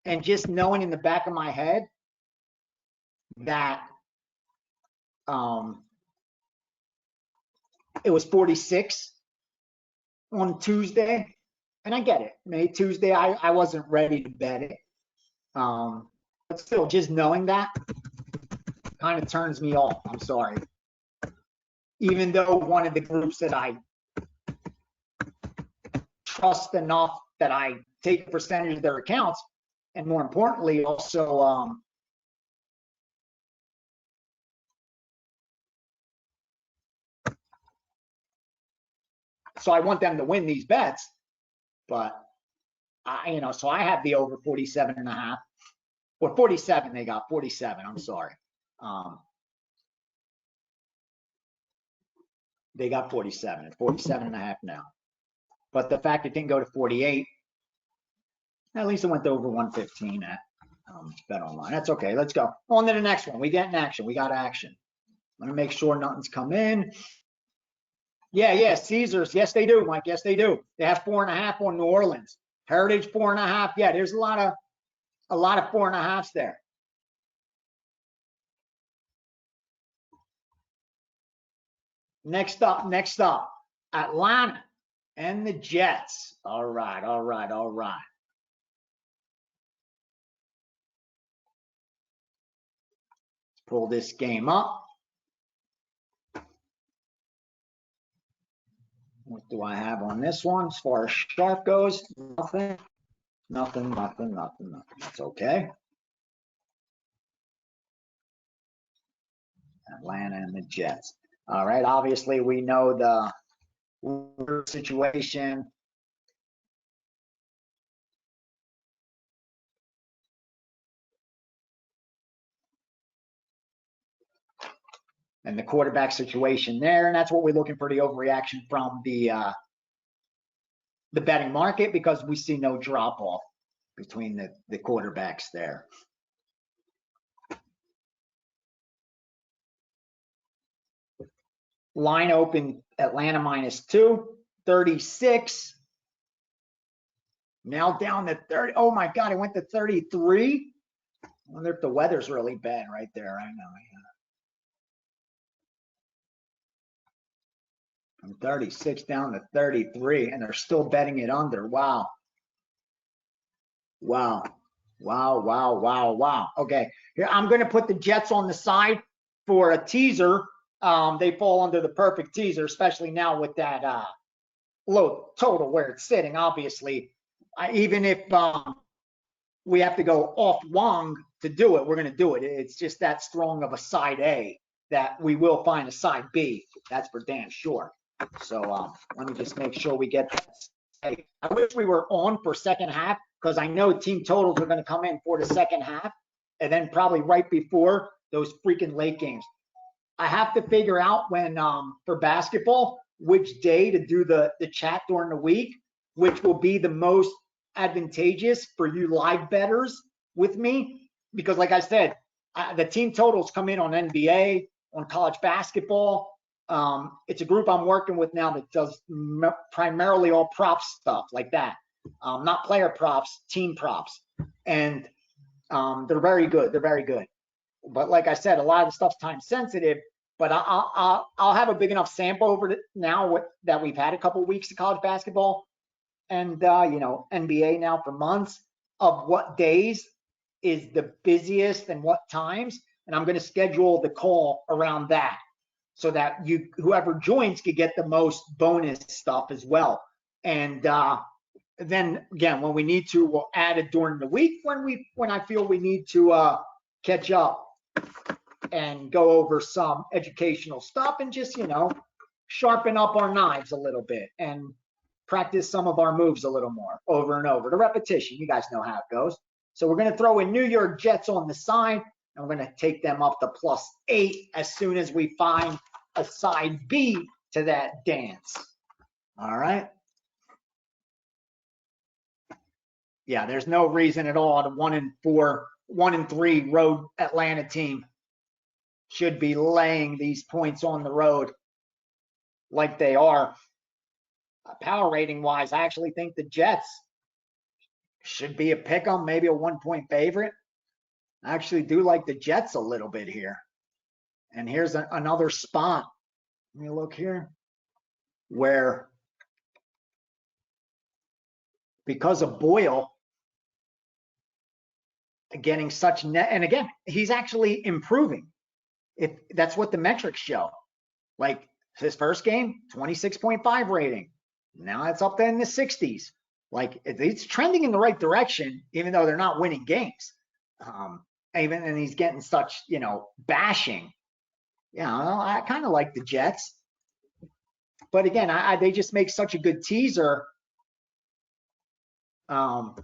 And just knowing in the back of my head that It was 46 on Tuesday, and I get it. Maybe Tuesday I wasn't ready to bet it. But still, just knowing that kind of turns me off. I'm sorry. Even though one of the groups that I trust enough that I take a percentage of their accounts, and more importantly, also so I want them to win these bets, but so I have the over 47.5 or 47. They got 47. I'm sorry. They got 47 at 47.5 now. But the fact it didn't go to 48, at least it went to over 115 at Bet Online. That's okay. Let's go on to the next one. We get action. We got action. I'm gonna make sure nothing's come in. Yeah, Caesars. Yes, they do, Mike. Yes, they do. They have 4.5 on New Orleans. Heritage 4.5. Yeah, there's a lot of 4.5s there. Next up, Atlanta and the Jets. All right. Let's pull this game up. What do I have on this one? As far as sharp goes, nothing. That's okay. Atlanta and the Jets. All right. Obviously, we know the situation. And the quarterback situation there, and that's what we're looking for, the overreaction from the betting market, because we see no drop off between the quarterbacks there. Line open Atlanta -2, 36. Now down to 30. Oh my God, it went to 33. I wonder if the weather's really bad right there. I know. Yeah. From 36 down to 33, and they're still betting it under. Wow. Okay, here I'm going to put the Jets on the side for a teaser. They fall under the perfect teaser, especially now with that low total where it's sitting. Obviously, even if we have to go off Wong to do it, we're going to do it. It's just that strong of a side A that we will find a side B. That's for damn sure. So let me just make sure we get that. I wish we were on for second half, because I know team totals are going to come in for the second half, and then probably right before those freaking late games. I have to figure out when for basketball which day to do the chat during the week, which will be the most advantageous for you live bettors with me, because like I said, the team totals come in on NBA, on college basketball. It's a group I'm working with now that does primarily all prop stuff like that. Not player props, team props. And they're very good. But like I said, a lot of the stuff's time sensitive, but I'll have a big enough sample over now that we've had a couple of weeks of college basketball and, NBA now for months, of what days is the busiest and what times. And I'm going to schedule the call around that, so that whoever joins could get the most bonus stuff as well. And then again, when we need to, we'll add it during the week when I feel we need to catch up and go over some educational stuff and just, sharpen up our knives a little bit and practice some of our moves a little more over and over. The repetition, you guys know how it goes. So we're going to throw in New York Jets on the side, and we're going to take them up to +8 as soon as we find a side B to that dance. All right. Yeah, there's no reason at all. The 1-4, 1-3 road Atlanta team should be laying these points on the road like they are. Power rating wise, I actually think the Jets should be a pick 'em, maybe a 1-point favorite. I actually do like the Jets a little bit here. And here's another spot. Let me look here where, because of Boyle getting such net, and again, he's actually improving. If that's what the metrics show. Like his first game, 26.5 rating. Now it's up there in the 60s. Like it's trending in the right direction, even though they're not winning games. And he's getting such, bashing. I kind of like the Jets. But again, they just make such a good teaser. That's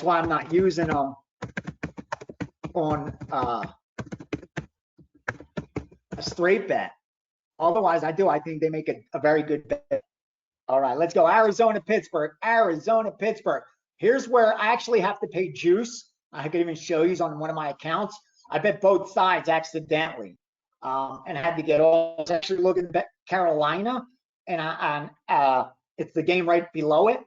why I'm not using them on a straight bet. Otherwise, I do. I think they make a very good bet. All right, let's go. Arizona, Pittsburgh. Arizona, Pittsburgh. Here's where I actually have to pay juice. I could even show you on one of my accounts. I bet both sides accidentally, and I had to get all. I was actually looking at Carolina, and it's the game right below it,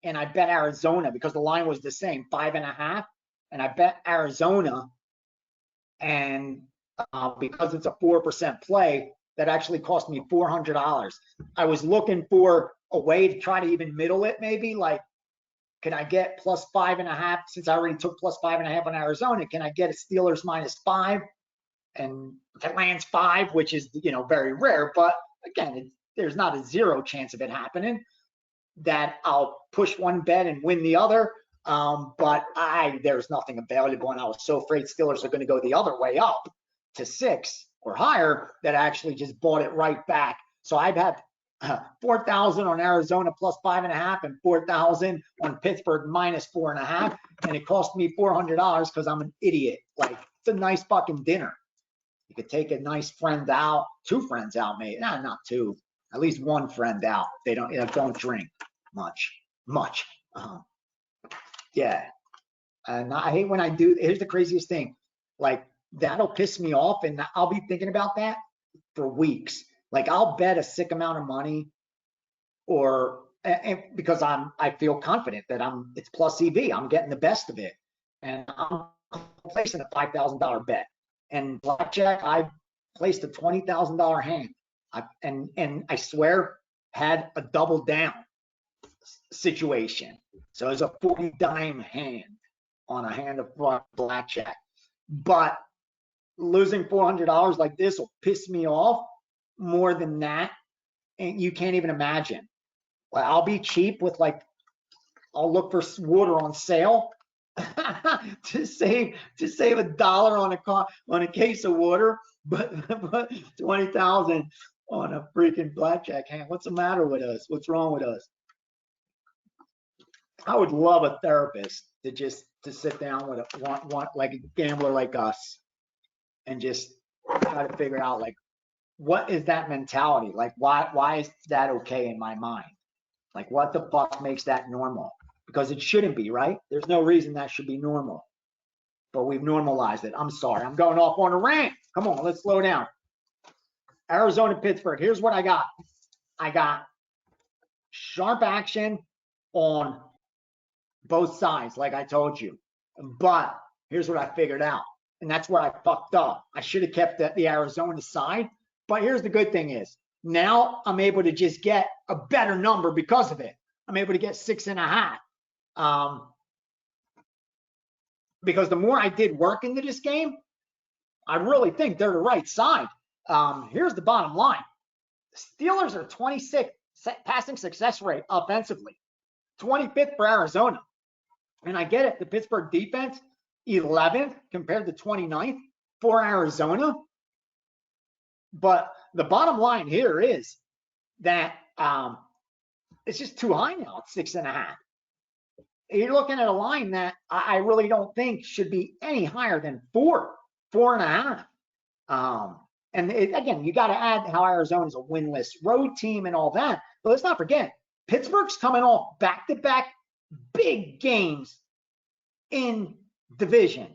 and I bet Arizona because the line was the same, 5.5, and I bet Arizona, and because it's a 4% play, that actually cost me $400. I was looking for a way to try to even middle it, maybe like, can I get plus 5.5 since I already took plus 5.5 on Arizona? Can I get a Steelers -5? And if it lands 5, which is very rare, but again, there's not a 0 chance of it happening, that I'll push one bet and win the other. But there's nothing available, and I was so afraid Steelers are going to go the other way up to 6 or higher that I actually just bought it right back. So I've had 4,000 on Arizona plus 5.5 and 4,000 on Pittsburgh -4.5, and it cost me $400 because I'm an idiot. Like, it's a nice fucking dinner. You could take a nice friend out, 2 friends out, maybe. Nah, not 2. At least 1 friend out. They don't drink much. Yeah. And I hate when I do. Here's the craziest thing. Like, that'll piss me off, and I'll be thinking about that for weeks. Like, I'll bet a sick amount of money, and because I feel confident that it's plus EV. I'm getting the best of it, and I'm placing a $5,000 bet. And blackjack, I placed a $20,000 hand, and I swear had a double down situation. So it's a 40 dime hand on a hand of blackjack, but losing $400 like this will piss me off more than that, and you can't even imagine. Well, I'll be cheap with I'll look for water on sale to save $1 on a case of water, but 20,000 on a freaking blackjack hand. What's the matter with us? What's wrong with us? I would love a therapist to sit down with like a gambler like us and just try to figure out what is that mentality? Like, why is that okay in my mind? Like, what the fuck makes that normal? Because it shouldn't be, right? There's no reason that should be normal, but we've normalized it. I'm sorry, I'm going off on a rant. Come on, let's slow down. Arizona, Pittsburgh. Here's what I got. I got sharp action on both sides, like I told you. But here's what I figured out, and that's where I fucked up. I should have kept the Arizona side. But here's the good thing is, now I'm able to just get a better number because of it. I'm able to get 6.5. Because the more I did work into this game, I really think they're the right side. Here's the bottom line. Steelers are 26th passing success rate offensively, 25th for Arizona. And I get it, the Pittsburgh defense, 11th compared to 29th for Arizona. But the bottom line here is that it's just too high now at 6.5. You're looking at a line that I really don't think should be any higher than 4.5. And again, you got to add how Arizona's a winless road team and all that. But let's not forget, Pittsburgh's coming off back-to-back big games in division.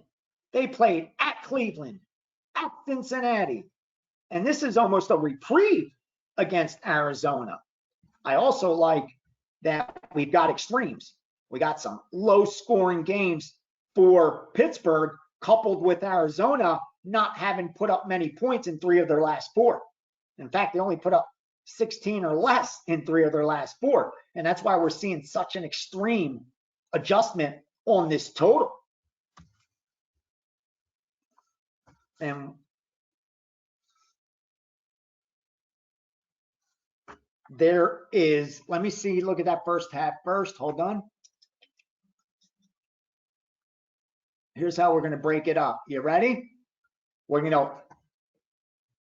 They played at Cleveland, at Cincinnati, and this is almost a reprieve against Arizona. I also like that we've got extremes. We got some low-scoring games for Pittsburgh, coupled with Arizona not having put up many points in 3 of their last 4. In fact, they only put up 16 or less in 3 of their last 4. And that's why we're seeing such an extreme adjustment on this total. And there is, let me see, look at that first half first. Hold on. Here's how we're going to break it up. You ready? We're going to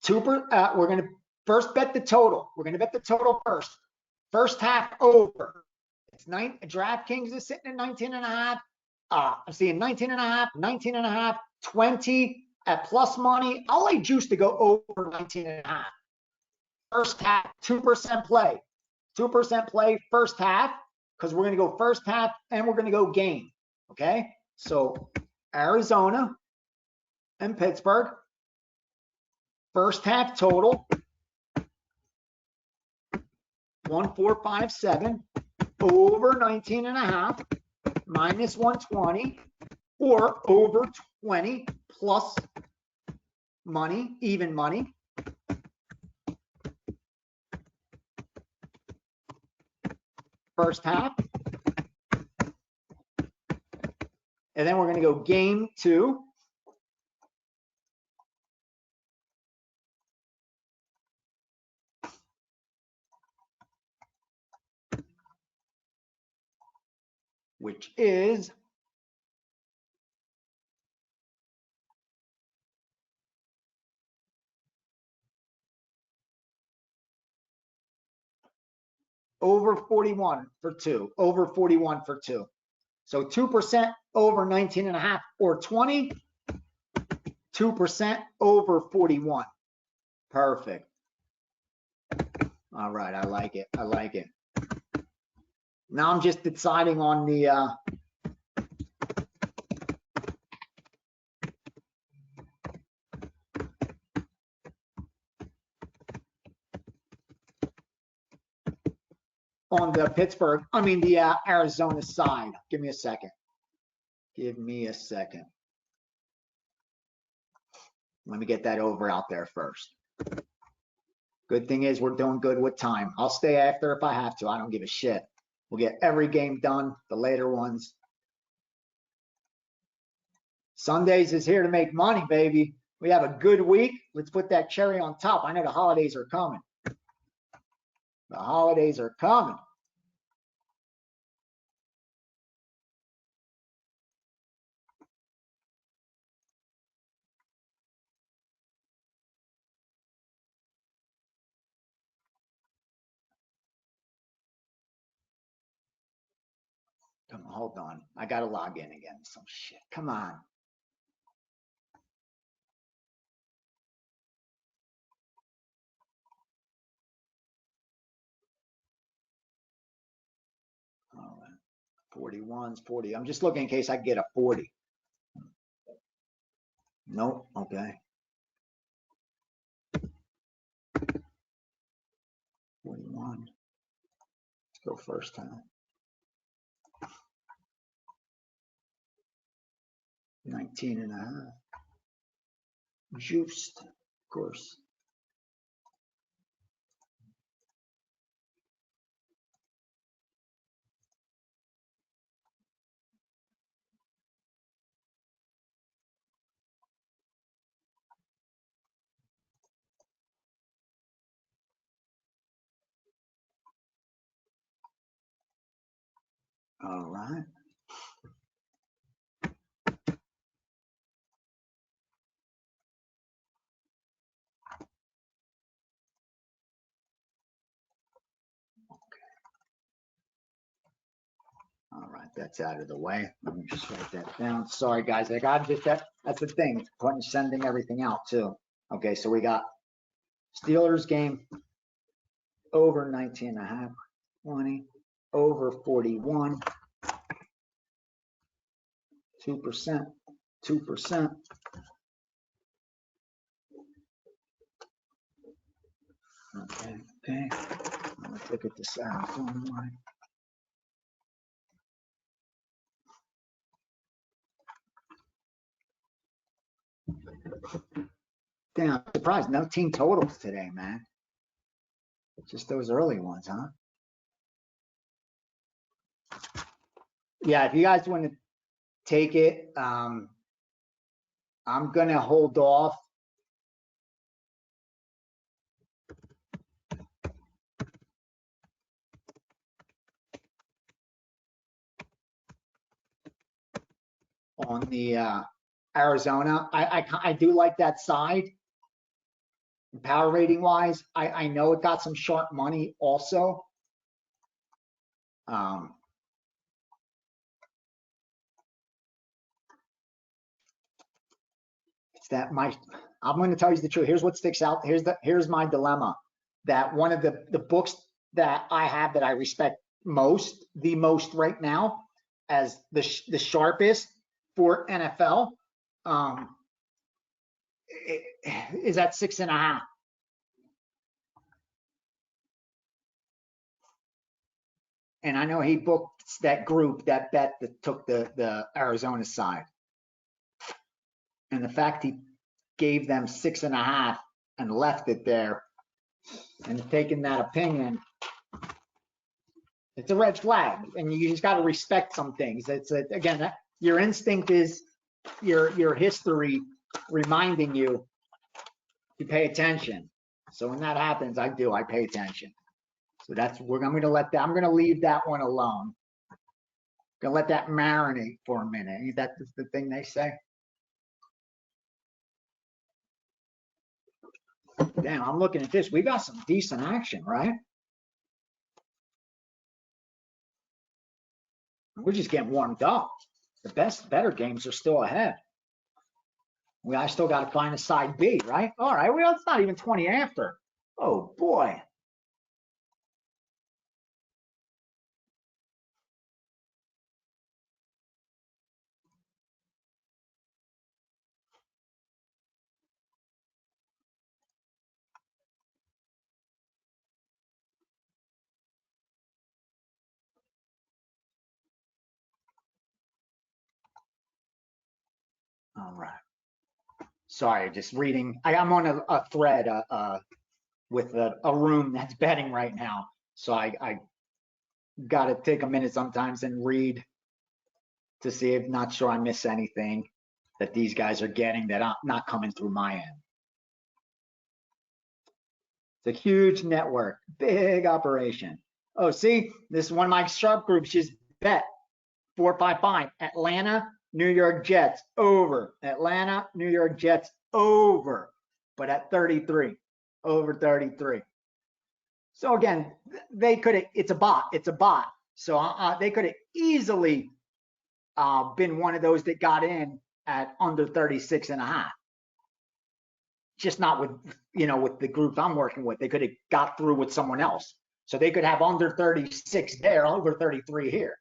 we're going to first bet the total. We're going to bet the total first. First half over. It's DraftKings is sitting at 19.5. I'm seeing 19.5, 19.5, 20 at plus money. I'll lay juice to go over 19.5. First half, 2% play. 2% play first half, because we're going to go first half and we're going to go game. Okay? So Arizona and Pittsburgh. First half total, 1457 over 19.5 minus 120, or over 20 plus money, even money. First half. And then we're going to go game 2. Which is over 41 for 2, over 41 for 2. So 2% over 19.5 or 20, 2% over 41. Perfect. All right, I like it. I like it. Now I'm just deciding on the Pittsburgh, the Arizona side. Give me a second. Give me a second. Let me get that over out there first. Good thing is we're doing good with time. I'll stay after if I have to. I don't give a shit. We'll get every game done, the later ones. Sundays is here to make money, baby. We have a good week. Let's put that cherry on top. I know the holidays are coming. The holidays are coming. Come on, hold on. I got to log in again. Some shit. Come on. All right. 41's 40. I'm just looking in case I get a 40. Nope. Okay. 41. Let's go first time. 19.5. Juiced, of course. All right. All right, that's out of the way. Let me just write that down. Sorry, guys. I got just that's the thing. Sending everything out too. Okay, so we got Steelers game over 19.5, 20, over 41, 2%, 2%. Okay, okay. Let's look at this Arizona line. Damn, I'm surprised. No team totals today, man. Just those early ones, huh? Yeah, if you guys want to take it, I'm gonna hold off. On the Arizona. I do like that side. Power rating wise, I know it got some sharp money also. It's that I'm going to tell you the truth. Here's what sticks out. Here's my dilemma. That one of the books that I have that I respect the most right now, as the sharpest for NFL, is at 6.5. And I know he booked that group that bet that took the Arizona side. And the fact he gave them 6.5 and left it there and taking that opinion, it's a red flag. And you just got to respect some things. It's again, your instinct is your history reminding you to pay attention. So when that happens, I pay attention. So I'm going to leave that one alone. Gonna let that marinate for a minute. Ain't that the thing they say? Damn, I'm looking at this. We got some decent action, right? We're just getting warmed up. The better games are still ahead. I still got to find a side B, right? All right, well, it's not even 20 after. Oh, boy. All right. Sorry, just reading. I'm on a thread with a room that's betting right now. So I got to take a minute sometimes and read to see if not sure I miss anything that these guys are getting that I'm not coming through my end. It's a huge network, big operation. Oh, see, this is one of my sharp groups just bet 455 Atlanta, New York Jets over. Atlanta, New York Jets over, but at 33, over 33. So again, they could have, it's a bot. So they could have easily been one of those that got in at under 36.5. Just not with, with the group I'm working with. They could have got through with someone else. So they could have under 36 there, over 33 here.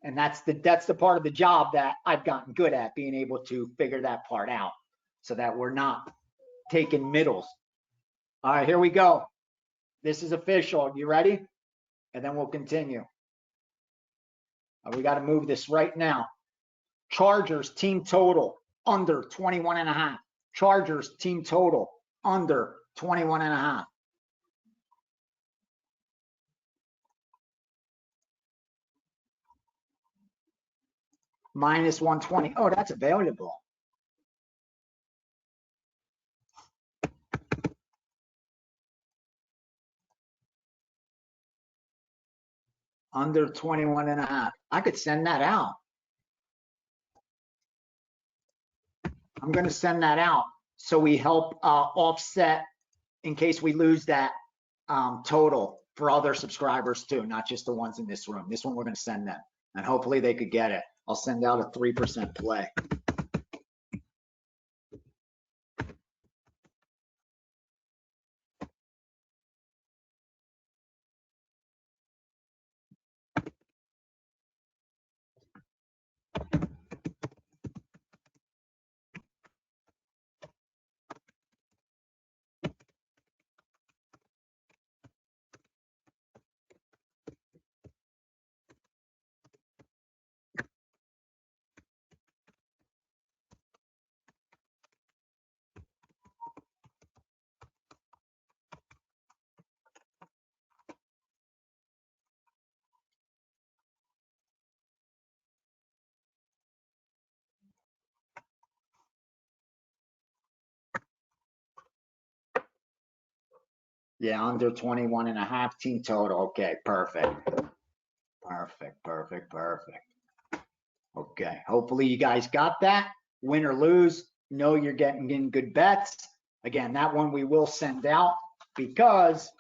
And that's the part of the job that I've gotten good at, being able to figure that part out so that we're not taking middles. All right, here we go. This is official. You ready? And then we'll continue. We got to move this right now. Chargers team total under 21.5. Chargers team total under 21.5. Minus 120. Oh, that's available. Under 21.5. I could send that out. I'm going to send that out so we help offset in case we lose that total for other subscribers too, not just the ones in this room. This one we're going to send them, and hopefully they could get it. I'll send out a 3% play. Yeah, under 21.5 team total. Okay, perfect. Okay, hopefully you guys got that. Win or lose, know you're getting in good bets. Again, that one we will send out because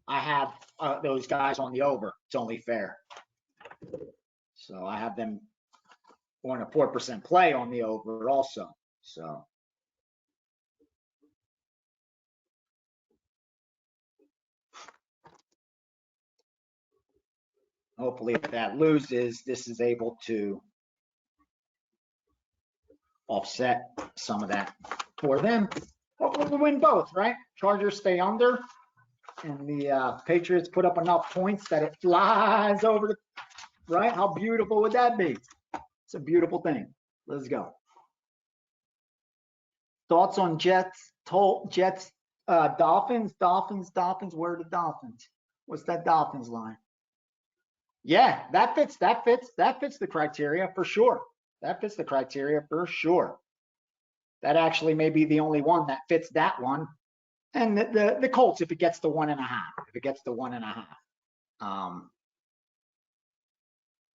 I have those guys on the over. It's only fair. So I have them on a 4% play on the over also. So hopefully if that loses, this is able to offset some of that for them. Hopefully we win both, right? Chargers stay under and the Patriots put up enough points that it flies over the, right? How beautiful would that be? It's a beautiful thing. Let's go. Thoughts on Jets, Dolphins? Where are the Dolphins? What's that Dolphins line? Yeah, that fits the criteria for sure. That fits the criteria for sure. That actually may be the only one that fits that one. And the Colts, if it gets to 1.5, if it gets to 1.5.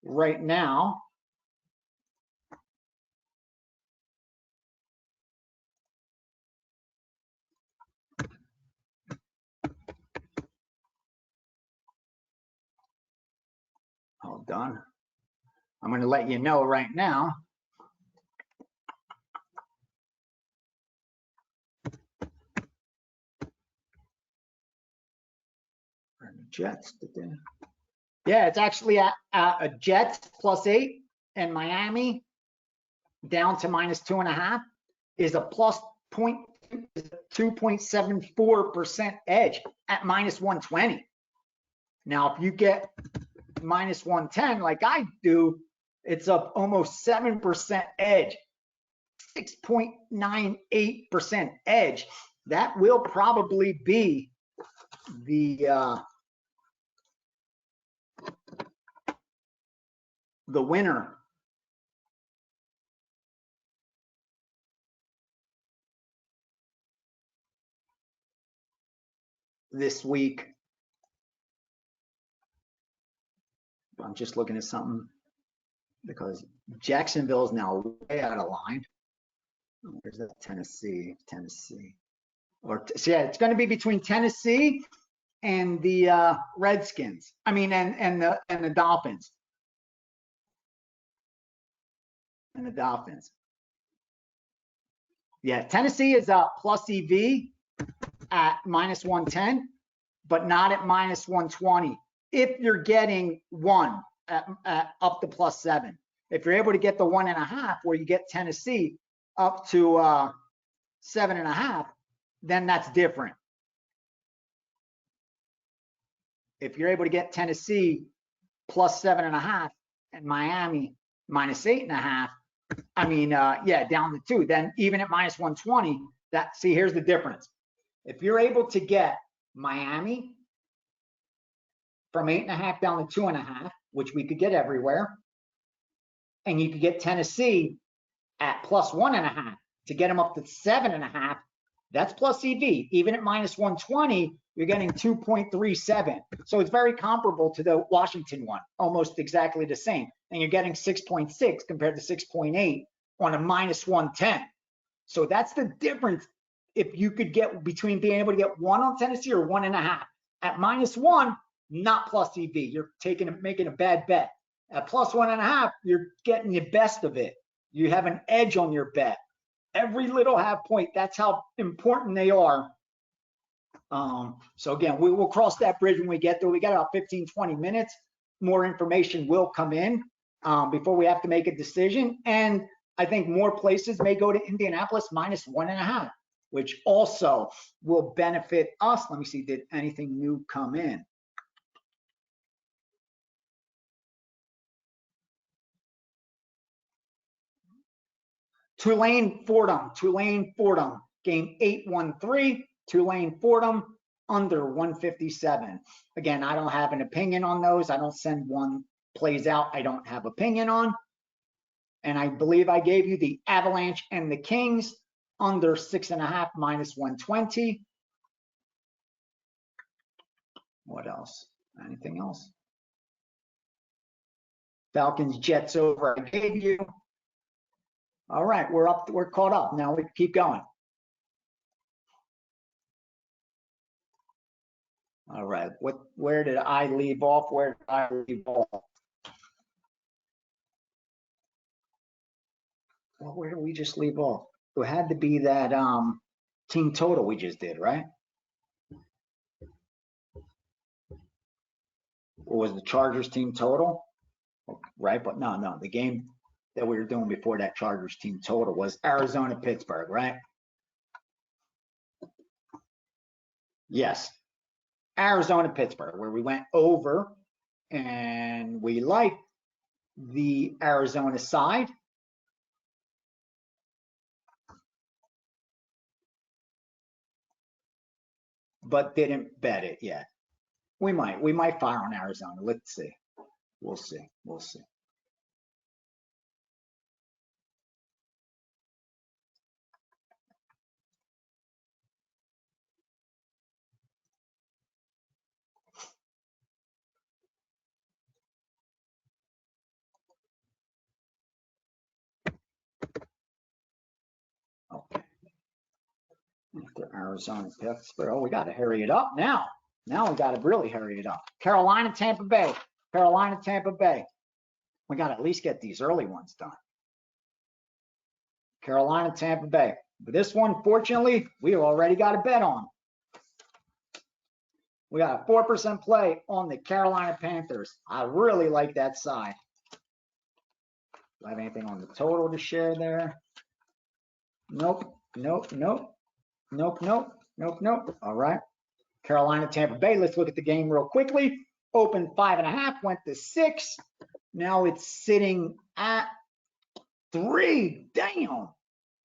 Right now, hold on. I'm going to let you know right now. Jets. Yeah, it's actually at a Jets +8 and Miami down to -2.5 is a plus 2.74% edge at -120. Now, if you get -110 like I do, it's up almost 7% edge, 6.98% edge. That will probably be the winner. This week. I'm just looking at something because Jacksonville is now way out of line. Where's that? Tennessee. Or yeah, it's going to be between Tennessee and the Redskins. I mean, and the Dolphins. And the Dolphins. Yeah, Tennessee is plus EV at -110, but not at -120. If you're getting one at up to +7, if you're able to get the 1.5, where you get Tennessee up to 7.5, then that's different. If you're able to get Tennessee +7.5 and Miami -8.5, I mean, yeah, down to 2, then even at -120, see, here's the difference. If you're able to get Miami from 8.5 down to 2.5, which we could get everywhere, and you could get Tennessee at +1.5 to get them up to 7.5, that's plus EV. Even at -120, you're getting 2.37. So it's very comparable to the Washington one, almost exactly the same. And you're getting 6.6 compared to 6.8 on a -110. So that's the difference. If you could get between being able to get 1 on Tennessee or 1.5 at -1, not plus EV. You're making a bad bet. At +1.5, you're getting the best of it. You have an edge on your bet. Every little half point, that's how important they are. So again, we will cross that bridge when we get there. We got about 15, 20 minutes. More information will come in before we have to make a decision. And I think more places may go to Indianapolis -1.5, which also will benefit us. Let me see, did anything new come in? Tulane Fordham, game 813, Tulane Fordham under 157. Again, I don't have an opinion on those. I don't send one plays out I don't have opinion on. And I believe I gave you the Avalanche and the Kings under 6.5 -120. What else? Anything else? Falcons, Jets over, I gave you. All right, we're caught up. Now we keep going. All right, where did I leave off? Where did I leave off? Well, where did we just leave off? It had to be that team total we just did, right? Or was the Chargers team total? Right, but no, the game that we were doing before that Chargers team total was Arizona, Pittsburgh, right? Yes, Arizona, Pittsburgh, where we went over and we liked the Arizona side. But didn't bet it yet. We might fire on Arizona. Let's see. We'll see. Okay. After Arizona, Pittsburgh. Oh, we got to hurry it up now. Now we got to really hurry it up. Carolina, Tampa Bay. Carolina, Tampa Bay. We got to at least get these early ones done. Carolina, Tampa Bay. But this one, fortunately, we already got a bet on. We got a 4% play on the Carolina Panthers. I really like that side. Do I have anything on the total to share there? Nope. All right. Carolina, Tampa Bay. Let's look at the game real quickly. Opened 5.5, went to 6. Now it's sitting at 3. Damn.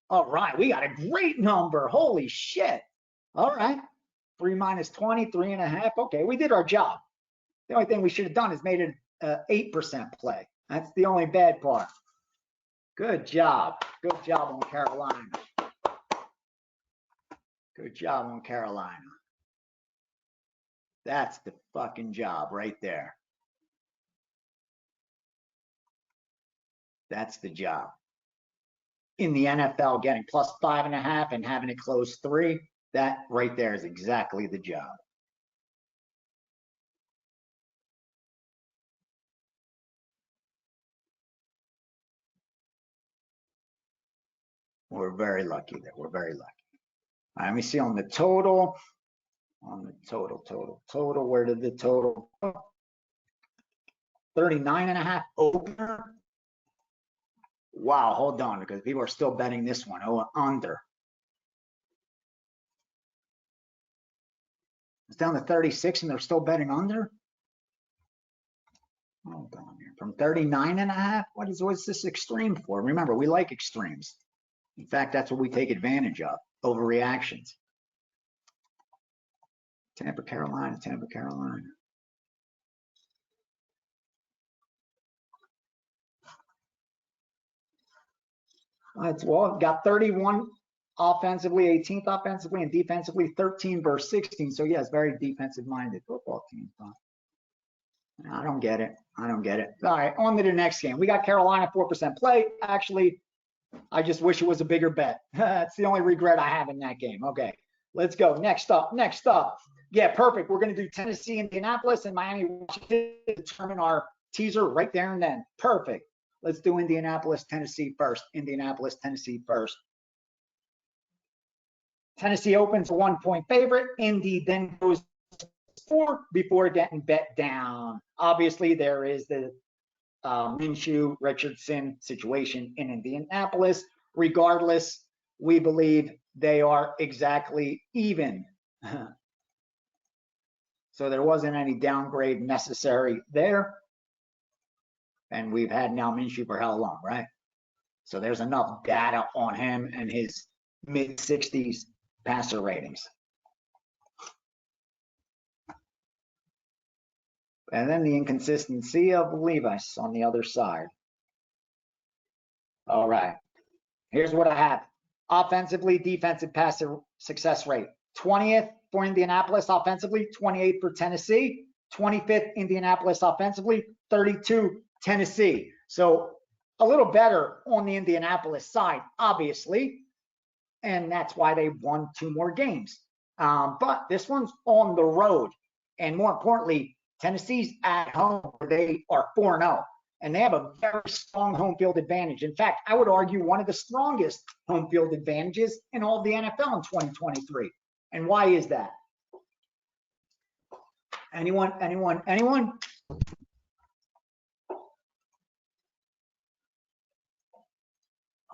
All right. We got a great number. Holy shit. All right. 3 minus 20, 3.5. Okay. We did our job. The only thing we should have done is made it an 8% play. That's the only bad part. Good job. Good job on Carolina. Good job on Carolina. That's the fucking job right there. That's the job. In the NFL, getting plus 5.5 and having it close 3, that right there is exactly the job. We're very lucky there. We're very lucky. All right, let me see on the total. On the total, where did the total go? 39.5 opener. Wow, hold on, because people are still betting this one. Oh, under. It's down to 36 and they're still betting under? Hold on here. From 39.5? What's this extreme for? Remember, we like extremes. In fact, that's what we take advantage of, overreactions. Tampa, Carolina. Well, got 31 offensively, 18th offensively, and defensively, 13 versus 16. So, yes, very defensive-minded football team. I don't get it. All right, on to the next game. We got Carolina 4% play. Actually, I just wish it was a bigger bet. That's the only regret I have in that game. Okay, let's go. Next up. Yeah, perfect. We're going to do Tennessee, Indianapolis, and Miami, Washington to determine our teaser right there and then. Perfect. Let's do Indianapolis, Tennessee first. Tennessee first. Tennessee opens a 1-point favorite. Indy then goes 4 before getting bet down. Obviously, there is the Minshew Richardson situation in Indianapolis. Regardless, we believe they are exactly even. So there wasn't any downgrade necessary there. And we've had now Minshew for how long, right? So there's enough data on him and his mid-60s passer ratings. And then the inconsistency of Levis on the other side. All right. Here's what I have. Offensively, defensive passer success rate, 20th for Indianapolis offensively, 28th for Tennessee, 25th Indianapolis offensively, 32 Tennessee. So a little better on the Indianapolis side, obviously, and that's why they won 2 more games. But this one's on the road, and more importantly, Tennessee's at home where they are 4-0, and they have a very strong home field advantage. In fact, I would argue one of the strongest home field advantages in all of the NFL in 2023. And why is that? Anyone?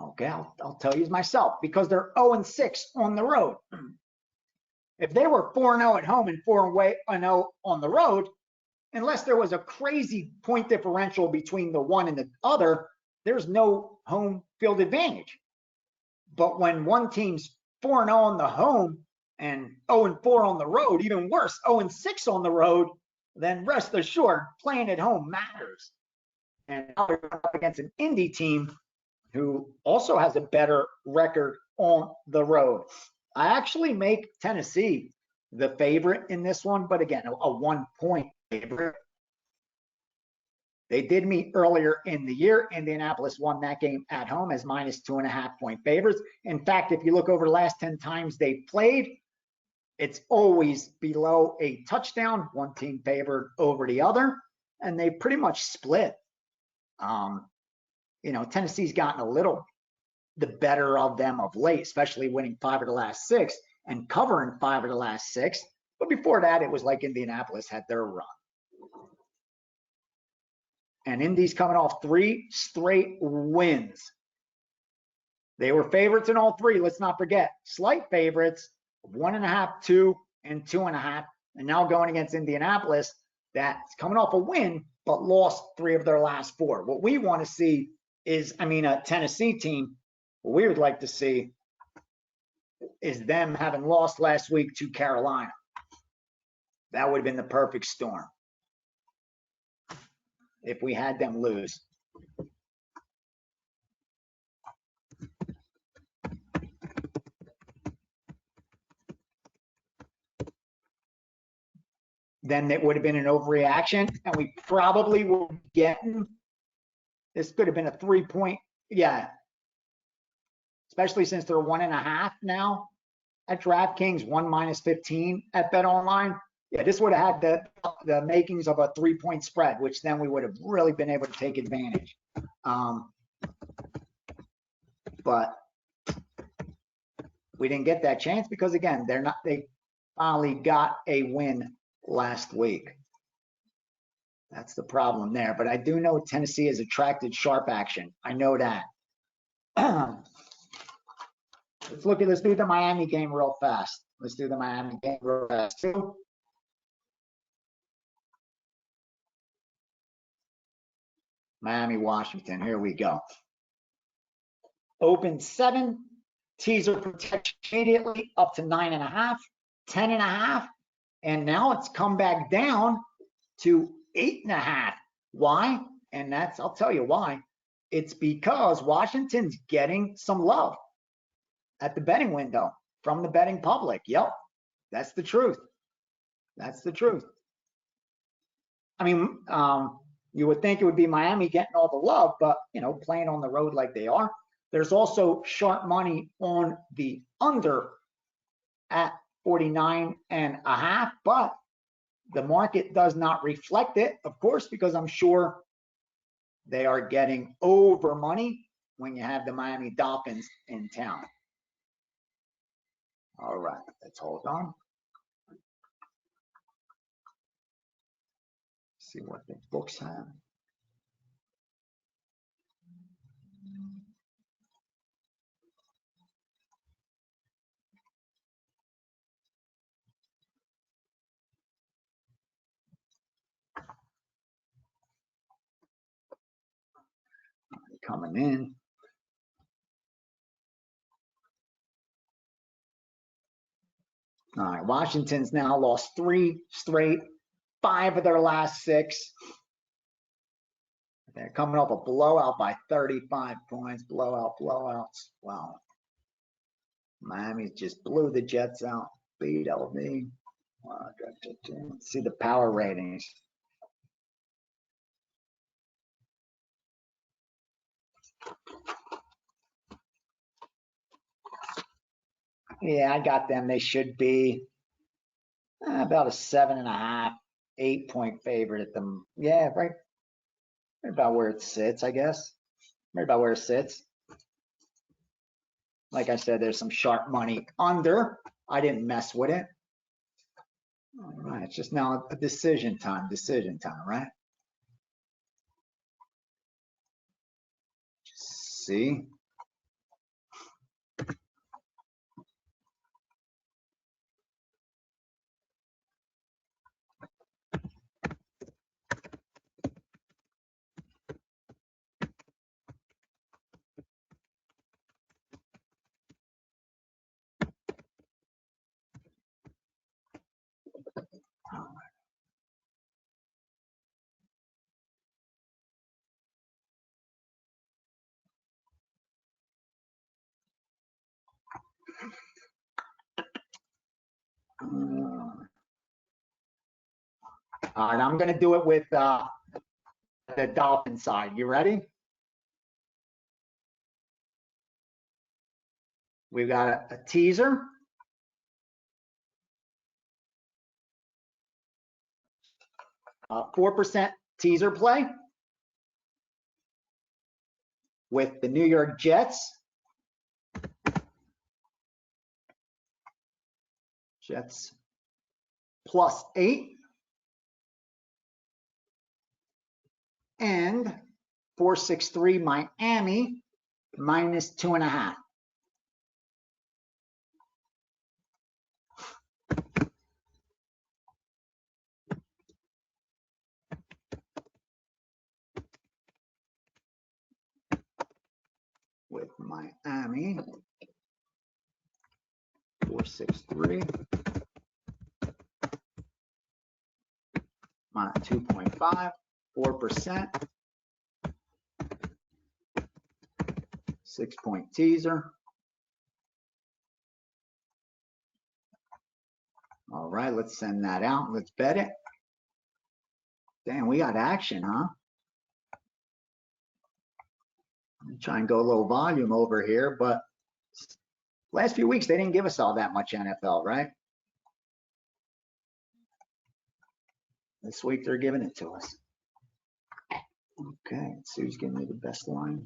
Okay, I'll tell you myself, because they're 0-6 on the road. If they were 4-0 at home and 4-0 on the road, unless there was a crazy point differential between the one and the other, there's no home field advantage. But when one team's 4-0 on the home and 0-4 on the road, even worse, 0-6 on the road, then rest assured, playing at home matters. And now we're up against an Indy team who also has a better record on the road. I actually make Tennessee the favorite in this one, but again, a 1-point favorite. They did meet earlier in the year. Indianapolis won that game at home as -2.5-point favorites. In fact, if you look over the last 10 times they played, it's always below a touchdown, one team favored over the other, and they pretty much split. Tennessee's gotten a little the better of them of late, especially winning 5 of the last 6 and covering 5 of the last 6. But before that, it was like Indianapolis had their run. And Indy's coming off 3 straight wins. They were favorites in all 3. Let's not forget, slight favorites, 1.5, 2, and 2.5. And now going against Indianapolis, that's coming off a win, but lost 3 of their last 4. What we want to see is, a Tennessee team, what we would like to see is them having lost last week to Carolina. That would have been the perfect storm if we had them lose. Then it would have been an overreaction, and we probably were getting, this could have been a 3-point, yeah. Especially since they're 1.5 now at DraftKings, 1 -15 at BetOnline. Yeah, this would have had the makings of a 3-point spread, which then we would have really been able to take advantage. But we didn't get that chance because, again, they finally got a win last week. That's the problem there. But I do know Tennessee has attracted sharp action. I know that. Let's do the Miami game real fast. Let's do the Miami game real fast. Miami, Washington. Here we go. Open 7. Teaser protection immediately up to 9.5, 10.5. And now it's come back down to 8.5. Why? And I'll tell you why. It's because Washington's getting some love at the betting window from the betting public. Yep, that's the truth. That's the truth. You would think it would be Miami getting all the love, but, playing on the road like they are. There's also sharp money on the under at 49.5, but the market does not reflect it, of course, because I'm sure they are getting over money when you have the Miami Dolphins in town. All right, let's hold on. See what the books have. Coming in. All right, Washington's now lost 3 straight, 5 of their last 6. They're coming off a blowout by 35 points. Blowouts. Wow. Miami just blew the Jets out. Speed LV. Let's see the power ratings. Yeah, I got them. They should be about a 7.5, 8-point favorite at them. Yeah, right about where it sits, I guess. Right about where it sits. Like I said, there's some sharp money under. I didn't mess with it. All right, it's just now a decision time, right? See. All right, I'm going to do it with the Dolphin side. You ready? We've got a teaser. A 4% teaser play with the New York Jets. Jets +8. And 463 Miami -2.5. With Miami 463 -2.5, 4%, 6-point teaser. All right, let's send that out. Let's bet it. Damn, we got action, huh? I'm trying to go a little volume over here, but last few weeks they didn't give us all that much NFL, right? This week they're giving it to us. Okay, let's see who's giving me the best line.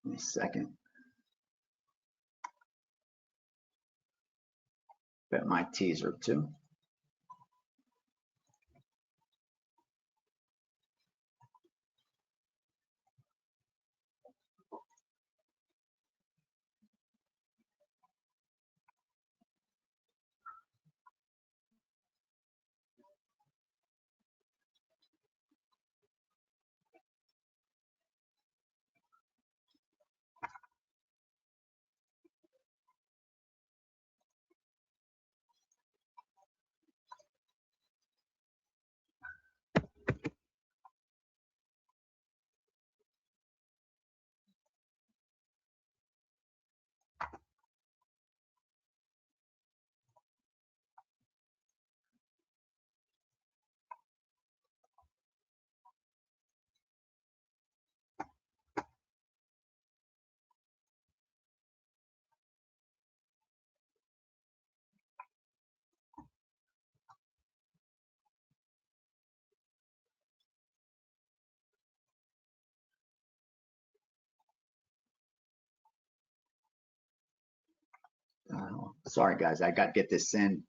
Give me a second. Bet my teaser too. Sorry, guys, I got to get this in.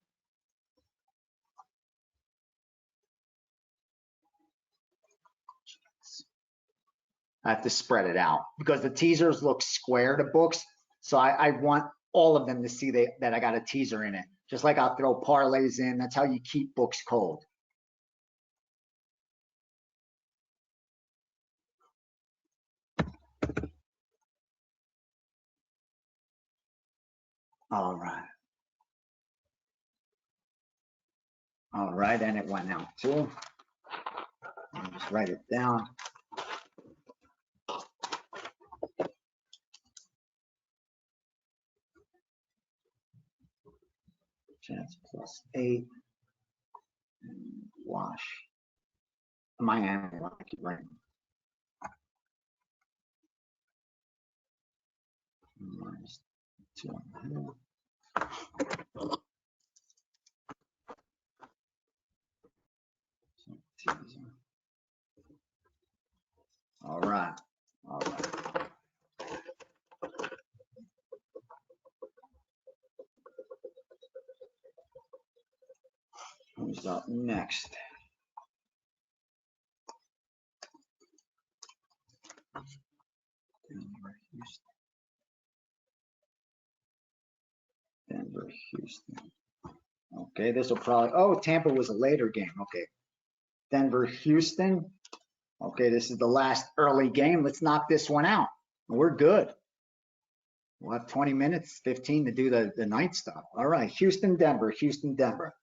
I have to spread it out because the teasers look square to books. So I want all of them to see that I got a teaser in it. Just like I'll throw parlays in. That's how you keep books cold. All right. All right, and it went out too. I'll just write it down. Chance +8. Wash. Miami. I keep writing. -2.5. All right. All right. Who's up next? Denver, Houston. Okay, this will probably, oh, Tampa was a later game. Okay. Denver, Houston. Okay, this is the last early game. Let's knock this one out. We're good. We'll have 20 minutes, 15 to do the night stuff. All right, Houston, Denver, Houston, Denver.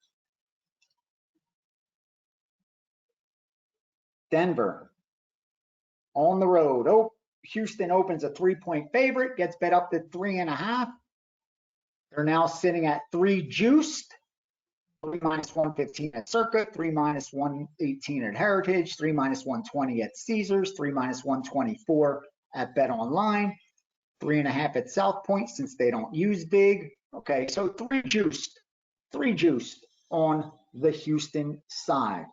Denver on the road. Oh, Houston opens a 3-point favorite, gets bet up to 3.5. They're now sitting at 3 juiced. 3 -115 at Circa, 3 -118 at Heritage, 3 -120 at Caesars, 3 -124 at Bet Online, 3.5 at South Point since they don't use big. Okay, so 3 juiced on the Houston side.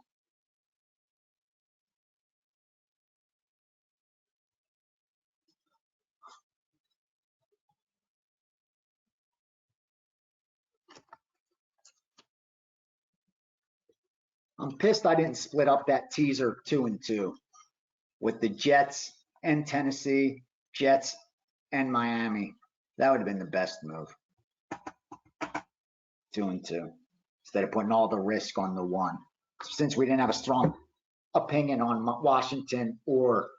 I'm pissed I didn't split up that teaser 2 and 2 with the Jets and Tennessee, Jets and Miami. That would have been the best move. 2 and 2 instead of putting all the risk on the one. Since we didn't have a strong opinion on Washington or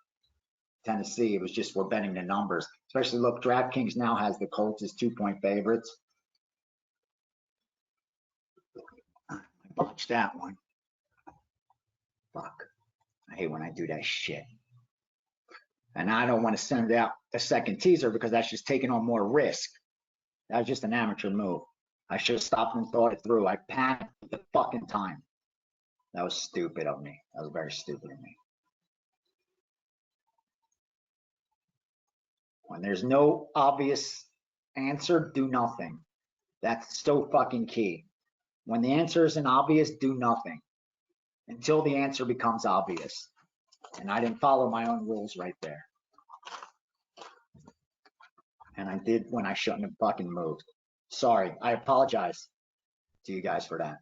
Tennessee, it was just we're betting the numbers. Especially look, DraftKings now has the Colts as 2-point favorites. I botched that one. Fuck. I hate when I do that shit. And I don't want to send out a second teaser because that's just taking on more risk. That was just an amateur move. I should have stopped and thought it through. I panicked the fucking time. That was stupid of me. That was very stupid of me. When there's no obvious answer, do nothing. That's so fucking key. When the answer isn't obvious, do nothing until the answer becomes obvious. And I didn't follow my own rules right there. And I did when I shouldn't have fucking moved. Sorry, I apologize to you guys for that.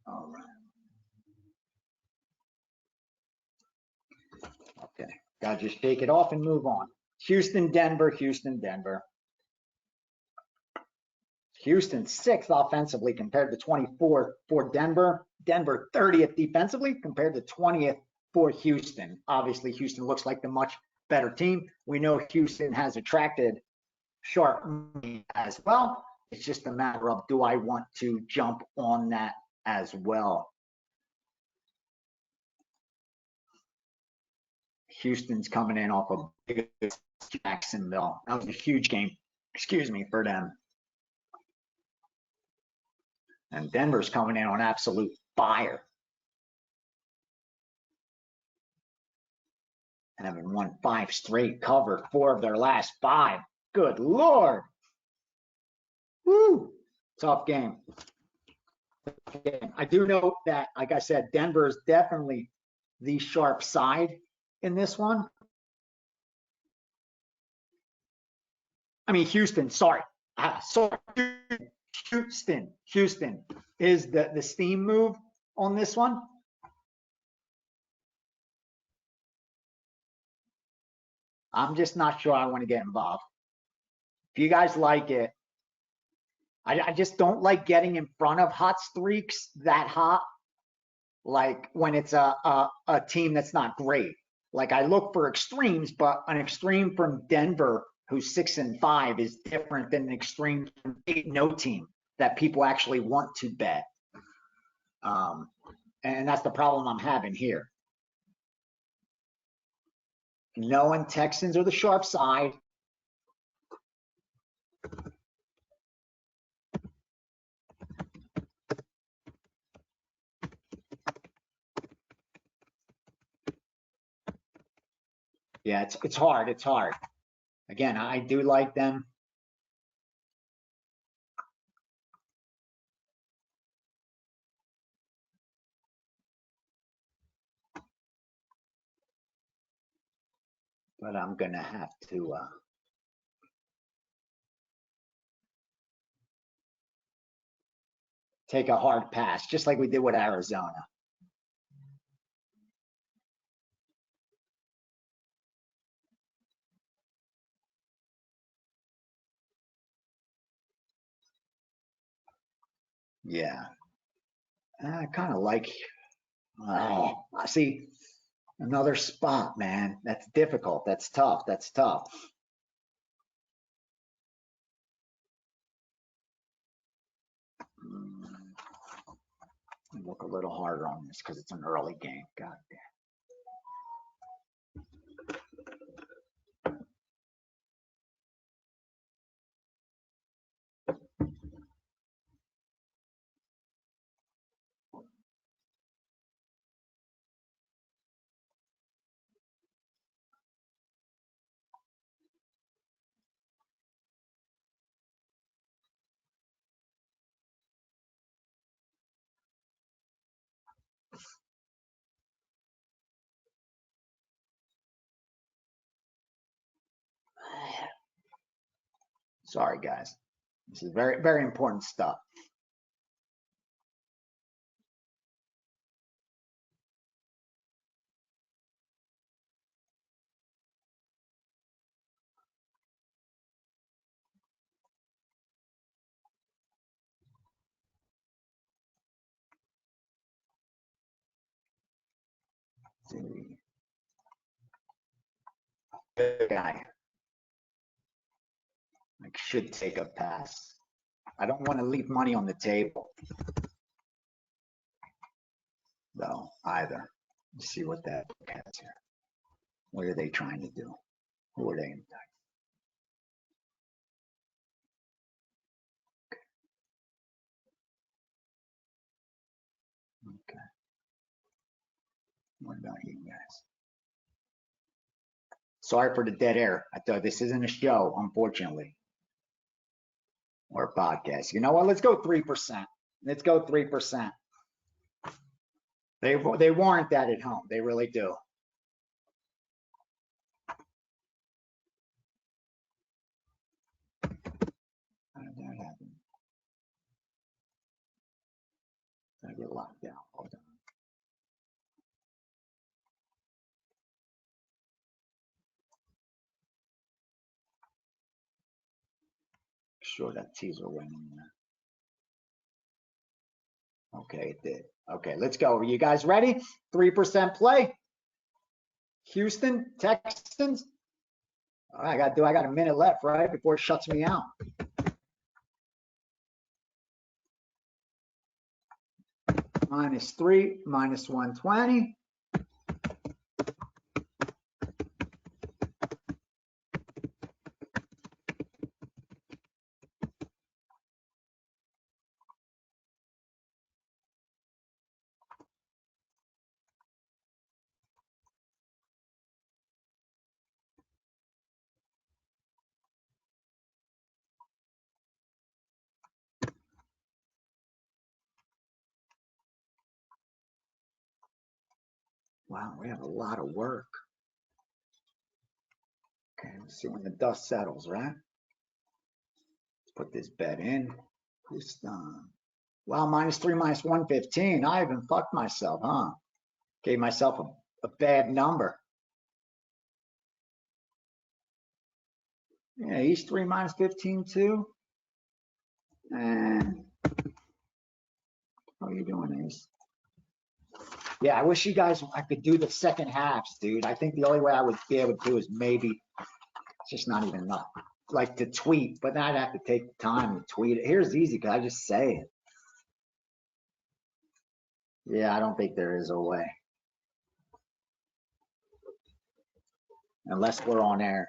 All right. Okay, gotta just shake it off and move on. Houston, Denver, Houston, Denver. Houston 6th offensively compared to 24th for Denver. Denver 30th defensively compared to 20th for Houston. Obviously, Houston looks like the much better team. We know Houston has attracted sharp money as well. It's just a matter of, do I want to jump on that as well? Houston's coming in off of big Jacksonville. That was a huge game, excuse me, for them. And Denver's coming in on absolute fire. And having won 5 straight, covered 4 of their last 5. Good Lord. Woo. Tough game. I do know that, like I said, Denver is definitely the sharp side in this one. I mean, Houston, sorry. Houston is the steam move on this one. I'm just not sure I want to get involved. If you guys like it, I just don't like getting in front of hot streaks that hot, like when it's a team that's not great. Like I look for extremes, but an extreme from Denver who's 6-5 is different than an extreme from 8-0 team that people actually want to bet. And that's the problem I'm having here. Knowing Texans are the sharp side. Yeah, it's hard. It's hard. Again, I do like them. But I'm gonna have to take a hard pass, just like we did with Arizona. Yeah, I kind of like. I see another spot, man. That's difficult. That's tough. That's tough. Look a little harder on this because it's an early game. God damn. Sorry, guys. This is very, very important stuff. Good guy. I should take a pass. I don't want to leave money on the table, though, either. Let's see what that has here. What are they trying to do? Who are they? Okay. What about you guys? Sorry for the dead air. I thought this isn't a show, unfortunately, or a podcast. You know what? Let's go 3%. Let's go 3%. They warrant that at home. They really do. How did that happen? I get locked out. Hold on. Sure, that teaser went in there. Okay, it did. Okay, let's go. Are you guys ready? 3% play. Houston Texans. All right, I got a minute left, right, before it shuts me out. -3, -120. Wow, we have a lot of work. Okay, let's see when the dust settles, right? Let's put this bet in. Who's done? Wow, -3, -115. I even fucked myself, huh? Gave myself a bad number. Yeah, he's 3 minus 15 too. And how are you doing, Ace? Yeah, I wish you guys, I could do the second halves, dude. I think the only way I would be able to do is maybe, it's just not even enough, like to tweet, but then I'd have to take the time to tweet it. Here's easy, because I just say it. Yeah, I don't think there is a way. Unless we're on air.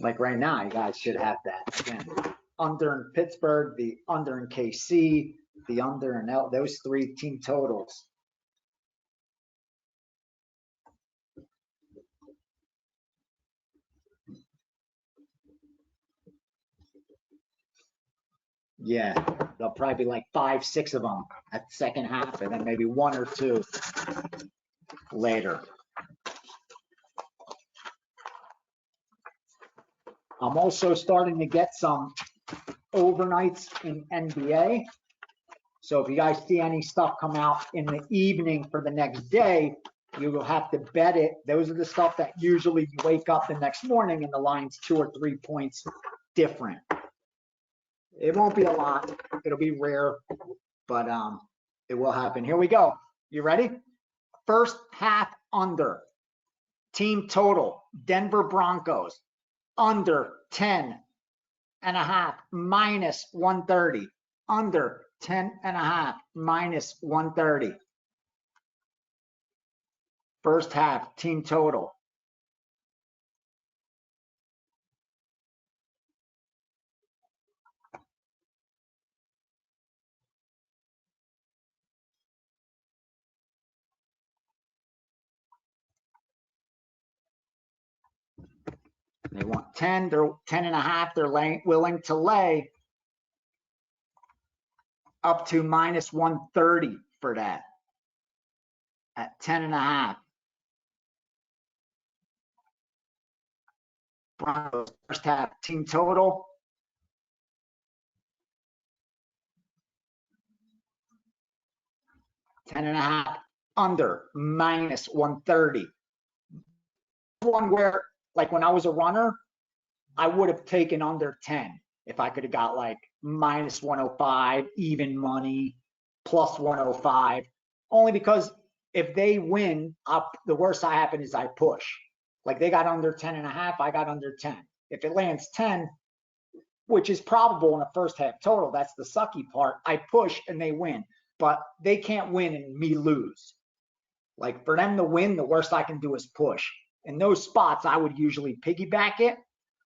Like right now, you guys should have that. Again, under in Pittsburgh, the under in KC, the under in L, those 3 team totals. Yeah, there'll probably be like 5, 6 of them at the second half, and then maybe 1 or 2 later. I'm also starting to get some overnights in NBA. So if you guys see any stuff come out in the evening for the next day, you will have to bet it. Those are the stuff that usually you wake up the next morning and the line's 2 or 3 points different. It won't be a lot. It'll be rare, but it will happen. Here we go. You ready? First half under. Team total, Denver Broncos, under 10.5 minus 130. Under 10.5 minus 130. First half, team total. They want 10, they're 10.5, they're willing to lay up to minus 130 for that at 10.5. Broncos first half team total. $10.5 under minus 130. One where, like when I was a runner, I would have taken under 10 if I could have got like minus 105, even money, plus 105. Only because if they win, the worst that happen is I push. Like they got under 10.5, I got under 10. If it lands 10, which is probable in the first half total, that's the sucky part, I push and they win. But they can't win and me lose. Like for them to win, the worst I can do is push. In those spots, I would usually piggyback it.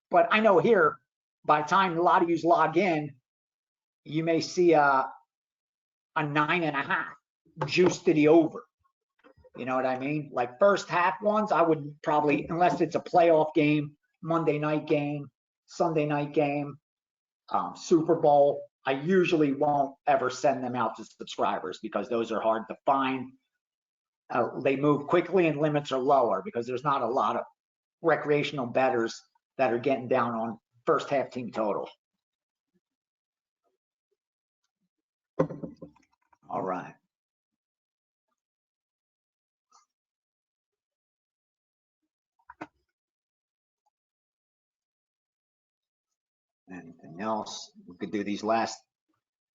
But I know here, by the time a lot of you log in, you may see a 9.5 juice to the over. You know what I mean? Like first half ones, I would probably, unless it's a playoff game, Monday night game, Sunday night game, Super Bowl, I usually won't ever send them out to subscribers because those are hard to find. They move quickly and limits are lower because there's not a lot of recreational bettors that are getting down on first half team total. All right. Anything else? We could do these last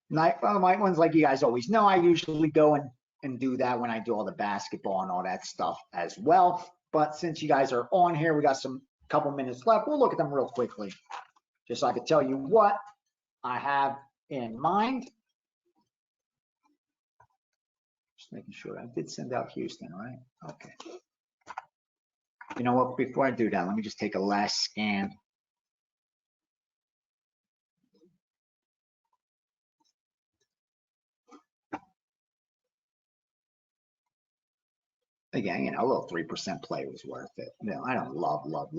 night. Well, my ones, like you guys always know, I usually go and do that when I do all the basketball and all that stuff as well. But since you guys are on here, we got some couple minutes left. We'll look at them real quickly, just so I can tell you what I have in mind. Just making sure I did send out Houston, right? Okay. You know what? Before I do that, let me just take a last scan. Again, you know, a little 3% play was worth it. You know, I don't love, but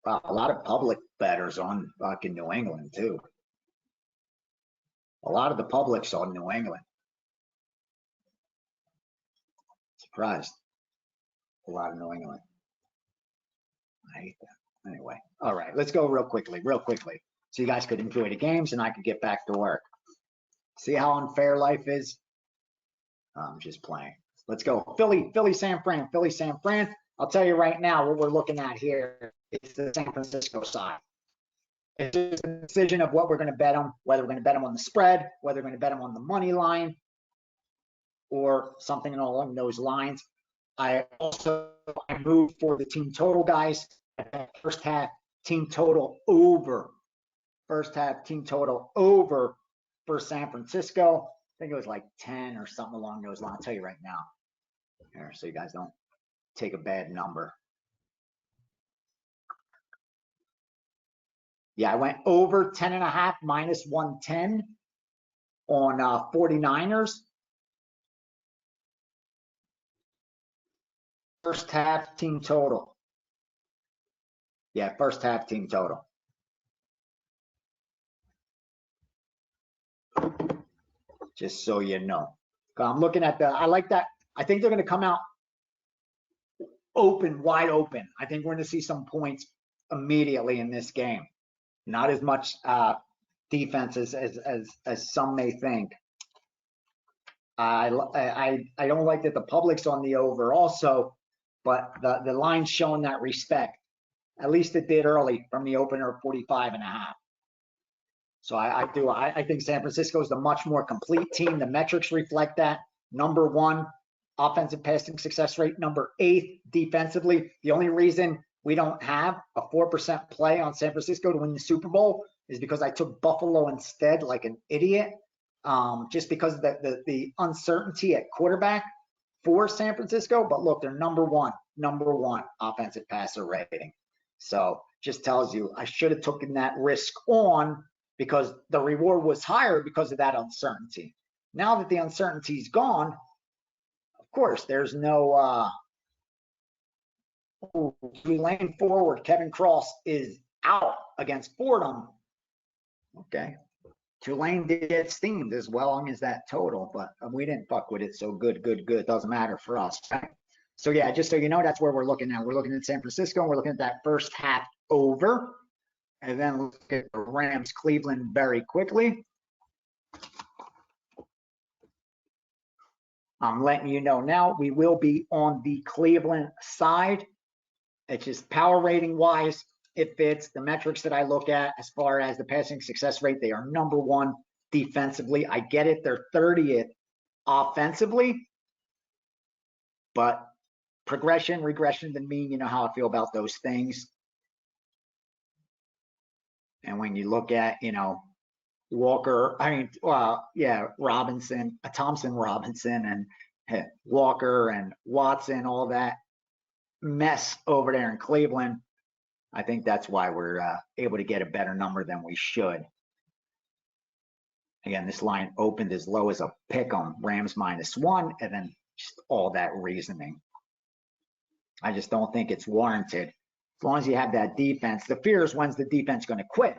wow, a lot of public bettors on fucking New England too. A lot of the public's on New England. surprised. A lot of New England. I hate that. Anyway, all right, let's go real quickly, so you guys could enjoy the games and I could get back to work. See how unfair life is? I'm just playing. Let's go. Philly, San Fran, Philly, San Fran. I'll tell you right now what we're looking at here is the San Francisco side. It's just a decision of what we're going to bet them, whether we're going to bet them on the spread, whether we're going to bet them on the money line, or something along those lines. I moved for the team total, guys. First half team total over. First half team total over for San Francisco. I think it was like 10 or something along those lines. I'll tell you right now. Here, so you guys don't take a bad number. Yeah, I went over 10.5 minus 110 on 49ers. First half team total. Yeah, first half team total. Just so you know. I'm looking at I like that. I think they're going to come out open, wide open. I think we're going to see some points immediately in this game. Not as much defense as some may think. I don't like that the public's on the over also, but the line's showing that respect. At least it did early from the opener of 45.5. So I think San Francisco is the much more complete team. The metrics reflect that. Number 1 offensive passing success rate, number 8 defensively. The only reason we don't have a 4% play on San Francisco to win the Super Bowl is because I took Buffalo instead, like an idiot, just because of the uncertainty at quarterback for San Francisco. But look, they're number one offensive passer rating. So just tells you I should have taken that risk on because the reward was higher because of that uncertainty. Now that the uncertainty's gone, of course, there's no lane forward. Kevin Cross is out against Fordham. Okay. Tulane did get steamed as well as that total, but we didn't fuck with it. So good. Doesn't matter for us. Right? So yeah, just so you know, that's where we're looking at. We're looking at San Francisco, and we're looking at that first half over. And then look at the Rams Cleveland very quickly. I'm letting you know now, we will be on the Cleveland side. It's just power rating wise, it fits the metrics that I look at as far as the passing success rate. They are number 1 defensively. I get it. They're 30th offensively, but progression, regression, the mean, you know how I feel about those things. And when you look at, Walker, Robinson, Thompson Robinson, and Walker and Watson, all that mess over there in Cleveland, I think that's why we're able to get a better number than we should. Again, this line opened as low as a pick on Rams -1, and then just all that reasoning. I just don't think it's warranted. As long as you have that defense, the fear is when's the defense going to quit?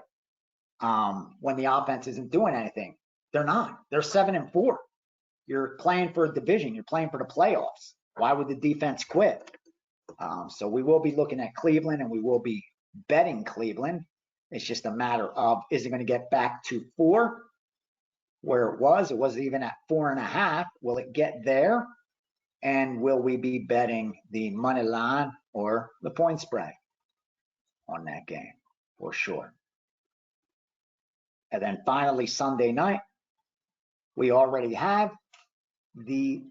When the offense isn't doing anything. They're not. They're 7-4. You're playing for a division. You're playing for the playoffs. Why would the defense quit? So we will be looking at Cleveland, and we will be betting Cleveland. It's just a matter of, is it going to get back to 4 where it was? It was even at 4.5. Will it get there? And will we be betting the money line or the point spread on that game? For sure. And then finally, Sunday night, we already have the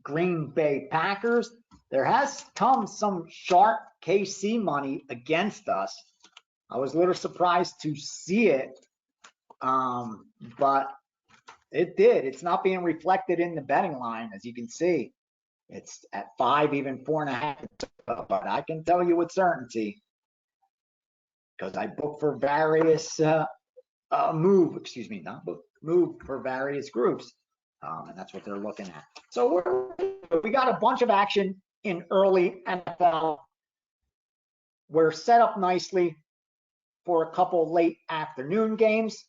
Green Bay Packers. There has come some sharp KC money against us. I was a little surprised to see it, but it did. It's not being reflected in the betting line, as you can see. It's at 5, even 4.5. But I can tell you with certainty, because I book for various move for various groups, and that's what they're looking at. So we got a bunch of action in early NFL. We're set up nicely for a couple late afternoon games.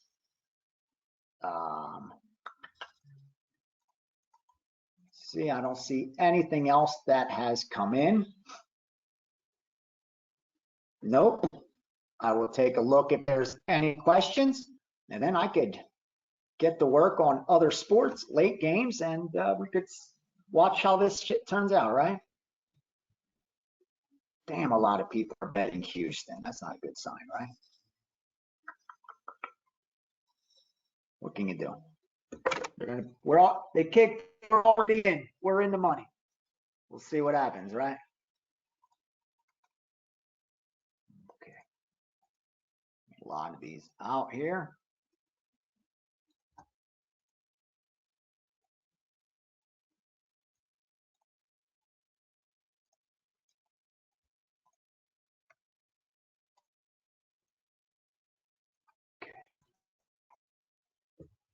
See, I don't see anything else that has come in. Nope. I will take a look if there's any questions, and then I could get to work on other sports, late games, and we could watch how this shit turns out, right? Damn, a lot of people are betting Houston. That's not a good sign, right? What can you do? They kicked, we're already in. We're in the money. We'll see what happens, right? Okay. A lot of these out here.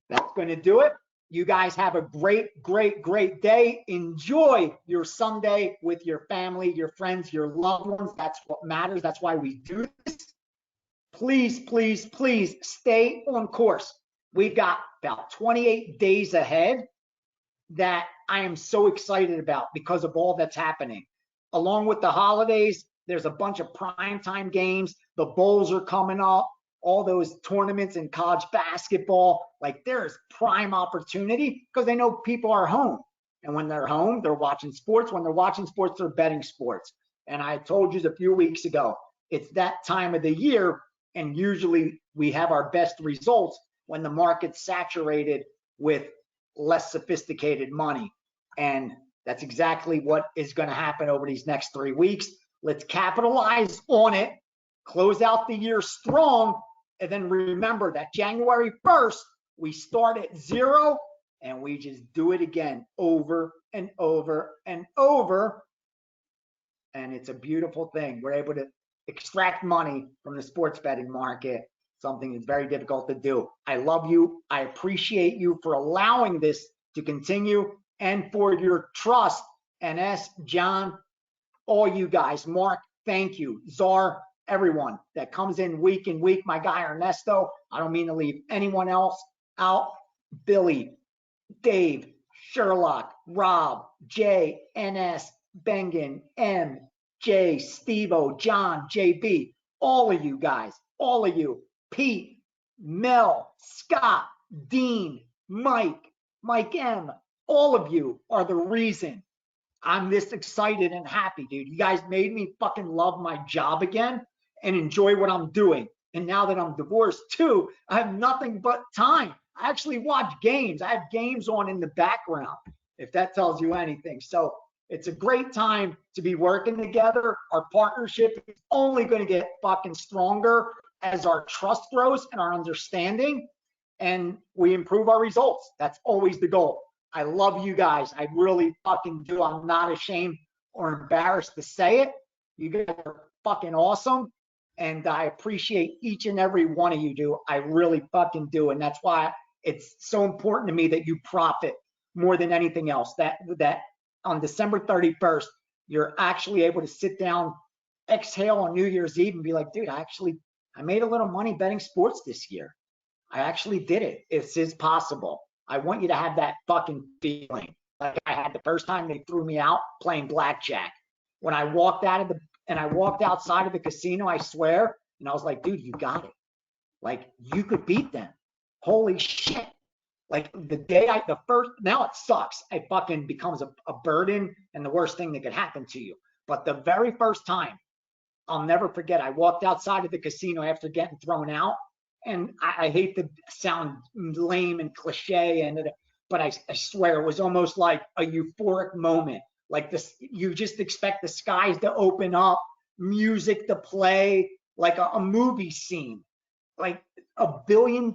That's going to do it. You guys have a great, great, great day. Enjoy your Sunday with your family, your friends, your loved ones. That's what matters. That's why we do this. Please, please, please stay on course. We've got about 28 days ahead that I am so excited about because of all that's happening. Along with the holidays, there's a bunch of primetime games. The bowls are coming up. All those tournaments in college basketball, like there's prime opportunity because they know people are home. And when they're home, they're watching sports. When they're watching sports, they're betting sports. And I told you a few weeks ago, it's that time of the year. And usually we have our best results when the market's saturated with less sophisticated money. And that's exactly what is going to happen over these next 3 weeks. Let's capitalize on it, close out the year strong. And then remember that January 1st, we start at 0 and we just do it again over and over and over. And it's a beautiful thing. We're able to extract money from the sports betting market, something that's very difficult to do. I love you. I appreciate you for allowing this to continue and for your trust. And John, all you guys, Mark, thank you. Czar, everyone that comes in week, my guy Ernesto, I don't mean to leave anyone else out. Billy, Dave, Sherlock, Rob, Jay, NS, Bengen, M, J, Stevo, John, JB, all of you guys, all of you, Pete, Mel, Scott, Dean, Mike M, all of you are the reason I'm this excited and happy, dude. You guys made me fucking love my job again and enjoy what I'm doing. And now that I'm divorced too, I have nothing but time. I actually watch games. I have games on in the background, if that tells you anything. So it's a great time to be working together. Our partnership is only going to get fucking stronger as our trust grows and our understanding, and we improve our results. That's always the goal. I love you guys. I really fucking do. I'm not ashamed or embarrassed to say it. You guys are fucking awesome. And I appreciate each and every one of you do. I really fucking do. And that's why it's so important to me that you profit more than anything else. That on December 31st, you're actually able to sit down, exhale on New Year's Eve and be like, dude, I made a little money betting sports this year. I actually did it. It is possible. I want you to have that fucking feeling like I had the first time they threw me out playing blackjack. When I walked outside of the casino, I swear, and I was like, dude, you got it. Like, you could beat them. Holy shit. Like now it sucks. It fucking becomes a burden and the worst thing that could happen to you. But the very first time, I'll never forget, I walked outside of the casino after getting thrown out. And I hate to sound lame and cliche, but I swear it was almost like a euphoric moment. Like this, you just expect the skies to open up, music to play, like a movie scene, like $1 billion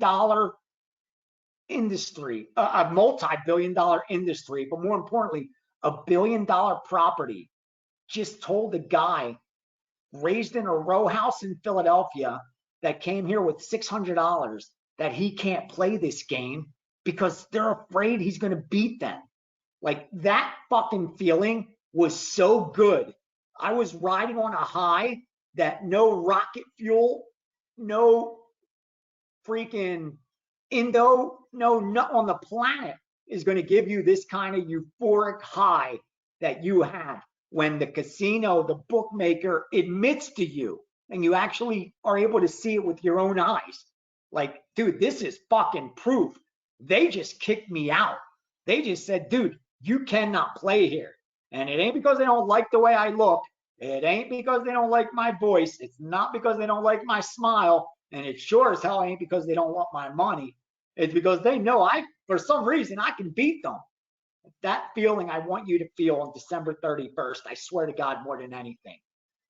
industry, a multi-billion-dollar industry, but more importantly, $1 billion property. Just told a guy raised in a row house in Philadelphia that came here with $600 that he can't play this game because they're afraid he's going to beat them. Like, that fucking feeling was so good. I was riding on a high that no rocket fuel, no freaking no nut on the planet is going to give you this kind of euphoric high that you have when the casino, the bookmaker admits to you and you actually are able to see it with your own eyes. Like, dude, this is fucking proof. They just kicked me out. They just said, dude, you cannot play here. And it ain't because they don't like the way I look. It ain't because they don't like my voice. It's not because they don't like my smile. And it sure as hell ain't because they don't want my money. It's because they know for some reason, I can beat them. That feeling I want you to feel on December 31st, I swear to God, more than anything.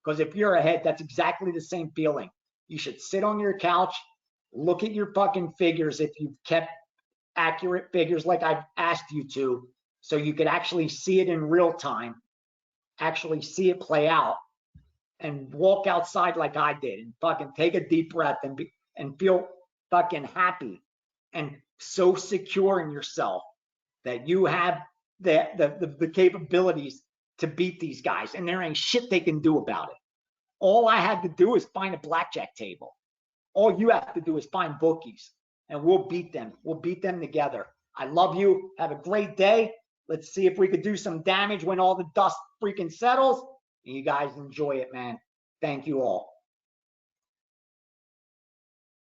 Because if you're ahead, that's exactly the same feeling. You should sit on your couch, look at your fucking figures if you've kept accurate figures like I've asked you to, so you could actually see it in real time, actually see it play out, and walk outside like I did and fucking take a deep breath and feel fucking happy and so secure in yourself that you have the capabilities to beat these guys, and there ain't shit they can do about it. All I had to do is find a blackjack table. All you have to do is find bookies, and we'll beat them. We'll beat them together. I love you. Have a great day. Let's see if we could do some damage when all the dust freaking settles. And you guys enjoy it, man. Thank you all.